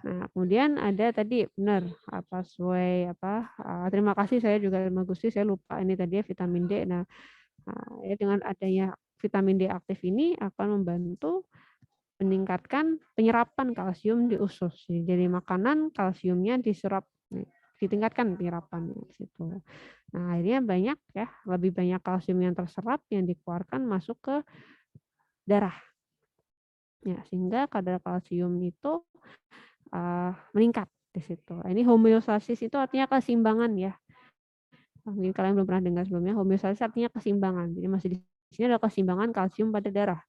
Nah, kemudian ada tadi benar apa sesuai apa terima kasih saya juga terima Gusti saya lupa ini tadi ya vitamin D. Nah, ya dengan adanya vitamin D aktif ini akan membantu meningkatkan penyerapan kalsium di usus. Jadi makanan kalsiumnya diserap ditingkatkan penyerapannya situ. Nah, akhirnya banyak ya, lebih banyak kalsium yang terserap yang dikeluarkan masuk ke darah. Ya, sehingga kadar kalsium itu meningkat di situ. Ini homeostasis itu artinya keseimbangan ya. Mungkin kalian belum pernah dengar sebelumnya, homeostasis artinya keseimbangan. Jadi masih di sini ada keseimbangan kalsium pada darah.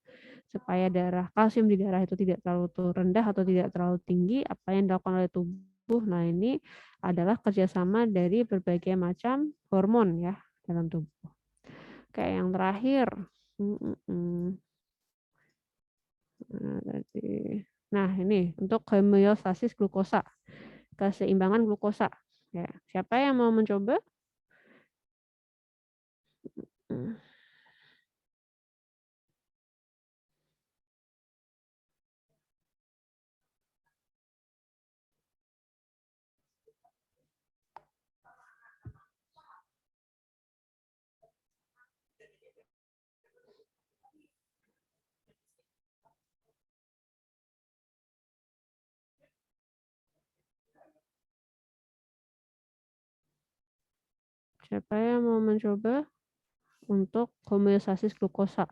Supaya kalsium di darah itu tidak terlalu rendah atau tidak terlalu tinggi, apa yang dilakukan oleh tubuh. Nah, ini adalah kerjasama dari berbagai macam hormon ya dalam tubuh. Kayak yang terakhir, nah ini untuk homeostasis glukosa, keseimbangan glukosa. Ya, siapa yang mau mencoba? Siapa yang mau mencoba untuk homeostasis glukosa?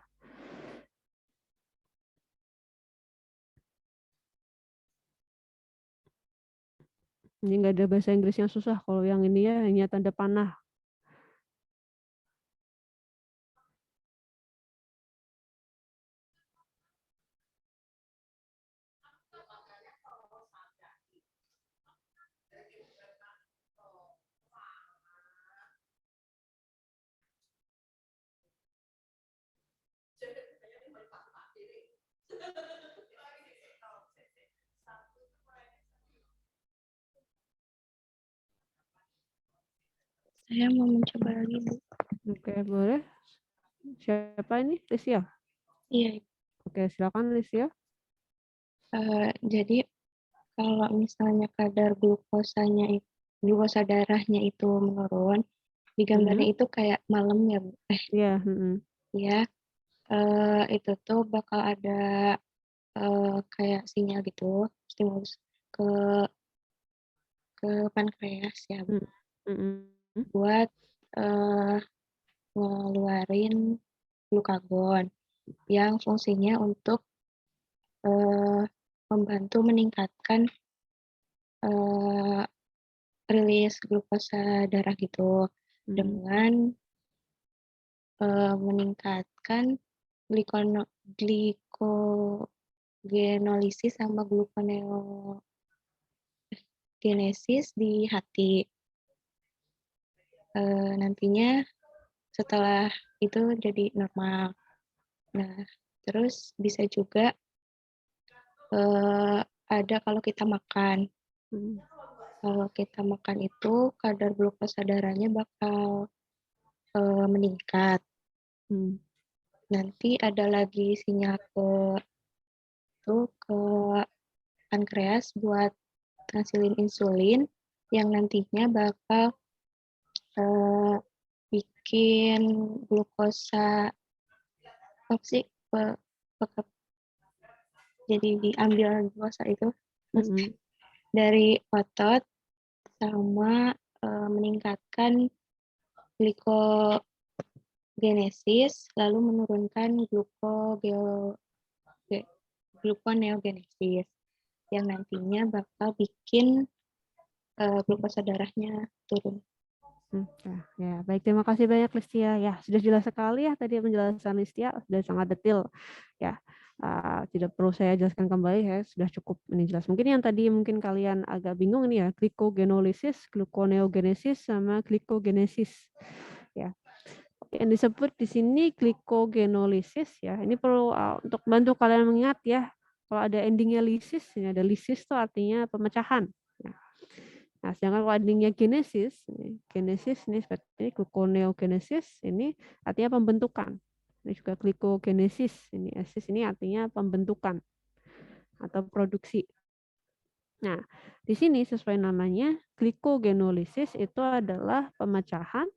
Ini nggak ada bahasa Inggris yang susah. Kalau yang ini ya hanya tanda panah. Saya mau mencoba lagi, Bu. Oke, boleh. Siapa ini? Lisia? Iya. Oke, silakan Lisia. Jadi kalau misalnya kadar glukosa darahnya itu menurun, di gambarnya itu kayak malam ya, Bu. Iya. Ya, itu tuh bakal ada kayak sinyal gitu, stimulus ke pankreas ya, Bu. Buat ngeluarin glukagon yang fungsinya untuk membantu meningkatkan rilis glukosa darah gitu dengan meningkatkan glikogenolisis sama gluconeogenesis di hati. Nantinya setelah itu jadi normal. Nah, terus bisa juga ada kalau kita makan. Kalau kita makan itu kadar glukosa darahnya bakal meningkat. Nanti ada lagi sinyal ke pankreas buat ngasilin insulin yang nantinya bakal bikin glukosa apa sih jadi diambil glukosa itu dari otot sama meningkatkan glikogenesis lalu menurunkan gluconeogenesis yang nantinya bakal bikin glukosa darahnya turun. Ya, baik, terima kasih banyak Listia. Ya, sudah jelas sekali ya tadi penjelasan Listia, sudah sangat detail. Ya, tidak perlu saya jelaskan kembali ya, sudah cukup ini jelas. Mungkin yang tadi mungkin kalian agak bingung ini ya, glikogenolysis, gluconeogenesis sama glikogenesis. Ya. Yang disebut di sini glikogenolysis ya. Ini perlu untuk bantu kalian mengingat ya. Kalau ada endingnya lysis, ini ada lysis itu artinya pemecahan. Ya. Nah, sedangkan kalau endingnya genesis ini seperti ini gluconeogenesis ini artinya pembentukan. Ini juga glikogenesis, ini esis ini artinya pembentukan atau produksi. Nah, di sini sesuai namanya glikogenolysis itu adalah pemecahan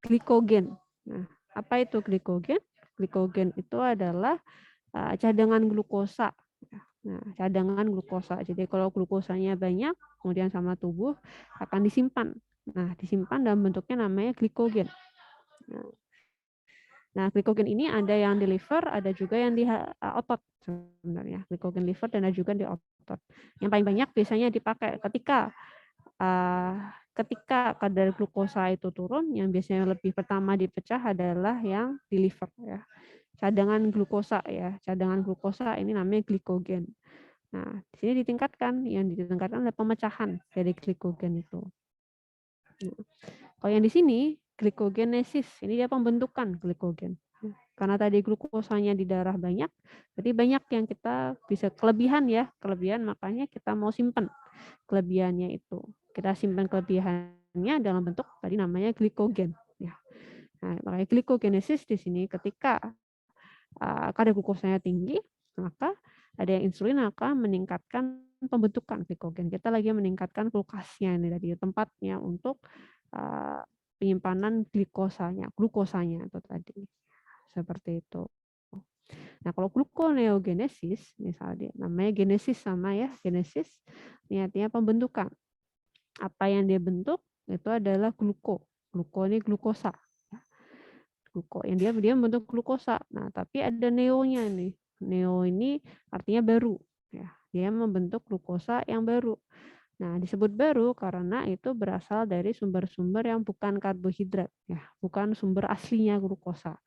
glikogen. Nah, apa itu glikogen? Glikogen itu adalah cadangan glukosa. Nah, cadangan glukosa. Jadi kalau glukosanya banyak, kemudian sama tubuh akan disimpan. Nah, disimpan dalam bentuknya namanya glikogen. Nah, glikogen ini ada yang di liver, ada juga yang di otot sebenarnya. Glikogen liver dan ada juga di otot. Yang paling banyak biasanya dipakai ketika kadar glukosa itu turun, yang biasanya lebih pertama dipecah adalah yang di liver ya. Cadangan glukosa ya, cadangan glukosa ini namanya glikogen. Nah, di sini ditingkatkan, yang ditingkatkan adalah pemecahan dari glikogen itu. Nah, kalau yang di sini glikogenesis, ini dia pembentukan glikogen. Karena tadi glukosanya di darah banyak, jadi banyak yang kita bisa kelebihan makanya kita mau simpan kelebihannya itu. Kita simpan kelebihannya dalam bentuk tadi namanya glikogen. Ya. Nah, makanya glikogenesis di sini ketika kadar glukosanya tinggi, maka ada yang insulin akan meningkatkan pembentukan glikogen. Kita lagi meningkatkan kulkasnya ini tadi tempatnya untuk penyimpanan glukosanya itu tadi. Seperti itu. Nah, kalau gluconeogenesis, misalnya namanya genesis sama ya, genesis ini artinya pembentukan. Apa yang dia bentuk itu adalah gluko. Gluko ini glukosa. Gluko yang dia membentuk glukosa. Nah, tapi ada neonya nih. Neo ini artinya baru. Ya, dia membentuk glukosa yang baru. Nah, disebut baru karena itu berasal dari sumber-sumber yang bukan karbohidrat, ya, bukan sumber aslinya glukosa.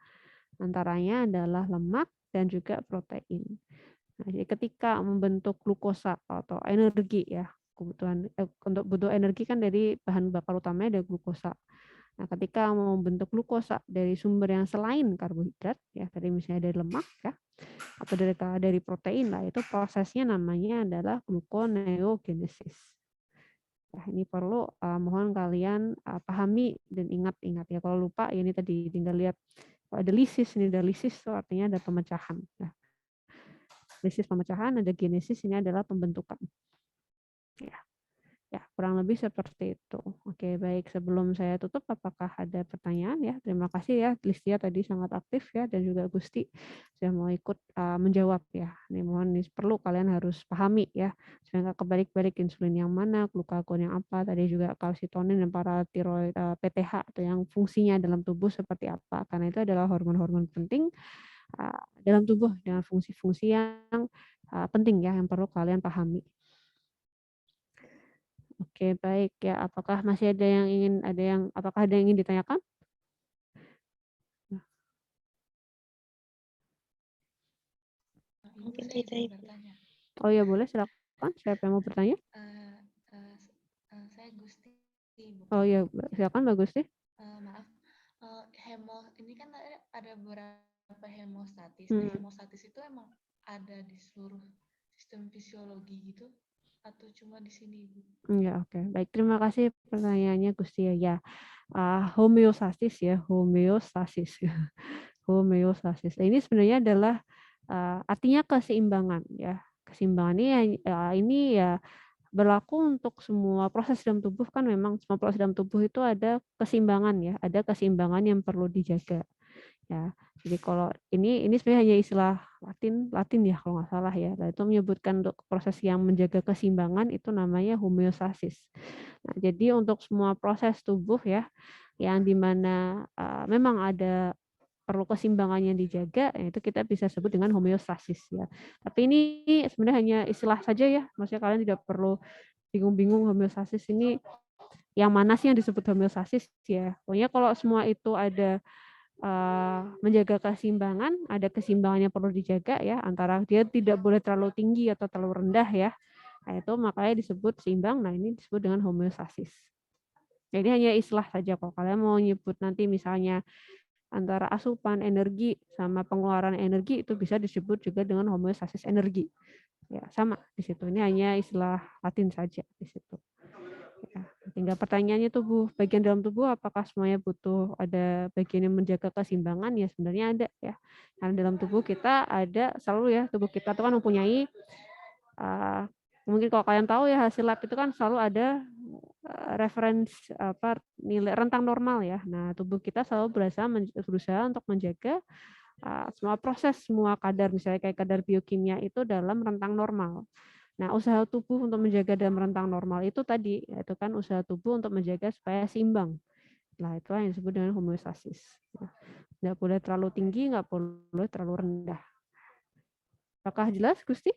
Antaranya adalah lemak dan juga protein. Nah, jadi ketika membentuk glukosa atau energi ya, kebutuhan untuk butuh energi kan dari bahan bakar utamanya ada glukosa. Nah, ketika membentuk glukosa dari sumber yang selain karbohidrat ya, dari misalnya dari lemak ya, atau dari protein lah, itu prosesnya namanya adalah gluconeogenesis. Nah, ini perlu mohon kalian pahami dan ingat-ingat ya. Kalau lupa ya ini tadi tinggal lihat. Kalau ada lisis, ini ada lisis itu artinya ada pemecahan. Ya. Lisis pemecahan, ada genesis ini adalah pembentukan. Ya, kurang lebih seperti itu. Oke, baik. Sebelum saya tutup, apakah ada pertanyaan ya? Terima kasih ya, Listia tadi sangat aktif ya, dan juga Gusti sudah mau ikut menjawab ya. Ini mohon ini perlu kalian harus pahami ya, supaya nggak kebalik-balik insulin yang mana, glukagon yang apa, tadi juga kalsitonin dan paratiroid PTH atau yang fungsinya dalam tubuh seperti apa. Karena itu adalah hormon-hormon penting dalam tubuh dengan fungsi-fungsi yang penting ya, yang perlu kalian pahami. Oke, baik ya. Apakah masih apakah ada yang ingin ditanyakan? Mungkin saya ingin bertanya. Oh ya, boleh silakan. Siapa yang mau bertanya? Saya Gusti. Oh ya, silakan Mbak Gusti. Maaf, ini kan ada beberapa hemostatis. Nah, hemostatis itu emang ada di seluruh sistem fisiologi gitu atau cuma di sini, Bu? Ya, oke. Baik, terima kasih pertanyaannya Gusti ya. Homeostasis ya, homeostasis. homeostasis. Ini sebenarnya adalah artinya keseimbangan ya. Keseimbangan ini ya berlaku untuk semua proses dalam tubuh, kan memang semua proses dalam tubuh itu ada keseimbangan ya, ada keseimbangan yang perlu dijaga ya. Jadi kalau ini sebenarnya hanya istilah Latin ya kalau nggak salah ya. Nah, itu menyebutkan untuk proses yang menjaga keseimbangan itu namanya homeostasis. Nah, jadi untuk semua proses tubuh ya yang dimana memang ada perlu keseimbangan yang dijaga, itu kita bisa sebut dengan homeostasis ya. Tapi ini sebenarnya hanya istilah saja ya, maksudnya kalian tidak perlu bingung-bingung homeostasis ini yang mana sih yang disebut homeostasis ya. Pokoknya kalau semua itu ada menjaga keseimbangan, ada keseimbangan yang perlu dijaga ya, antara dia tidak boleh terlalu tinggi atau terlalu rendah ya. Nah, itu makanya disebut seimbang. Nah, ini disebut dengan homeostasis. Jadi hanya istilah saja, kalau kalian mau nyebut nanti misalnya antara asupan energi sama pengeluaran energi itu bisa disebut juga dengan homeostasis energi. Ya, sama di situ. Ini hanya istilah Latin saja di situ. Ya, tinggal pertanyaannya tubuh, bagian dalam tubuh apakah semuanya butuh ada bagian yang menjaga keseimbangan? Ya sebenarnya ada ya. Karena dalam tubuh kita ada selalu ya, tubuh kita itu kan mempunyai mungkin kalau kalian tahu ya hasil lab itu kan selalu ada referensi nilai rentang normal ya. Nah, tubuh kita selalu berusaha untuk menjaga semua proses, semua kadar misalnya kayak kadar biokimia itu dalam rentang normal. Nah, usaha tubuh untuk menjaga dalam rentang normal itu tadi, yaitu kan usaha tubuh untuk menjaga supaya seimbang. Nah, itulah yang disebut dengan homeostasis. Nah, nggak boleh terlalu tinggi, nggak boleh terlalu rendah. Apakah jelas, Gusti?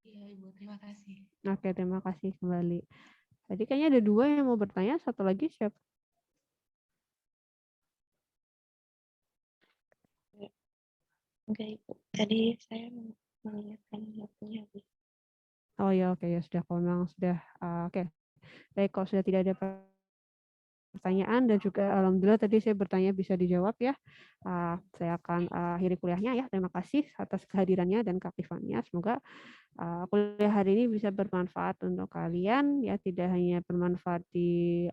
Iya, Ibu. Terima kasih. Oke, terima kasih kembali. Tadi kayaknya ada 2 yang mau bertanya, satu lagi siapa? Enggak, Ibu. Tadi saya mengingatkan waktunya habis. Oh ya, oke ya sudah. Kalau memang sudah, oke. Baik, kalau sudah tidak ada pertanyaan dan juga alhamdulillah tadi saya bertanya bisa dijawab ya. Saya akan akhiri kuliahnya ya. Terima kasih atas kehadirannya dan keaktifannya. Semoga kuliah hari ini bisa bermanfaat untuk kalian ya, tidak hanya bermanfaat di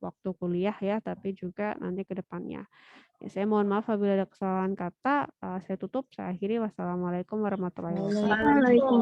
waktu kuliah ya, tapi juga nanti ke depannya. Ya, saya mohon maaf apabila ada kesalahan kata. Saya tutup, saya akhiri. Wassalamualaikum warahmatullahi wabarakatuh. Waalaikumsalam.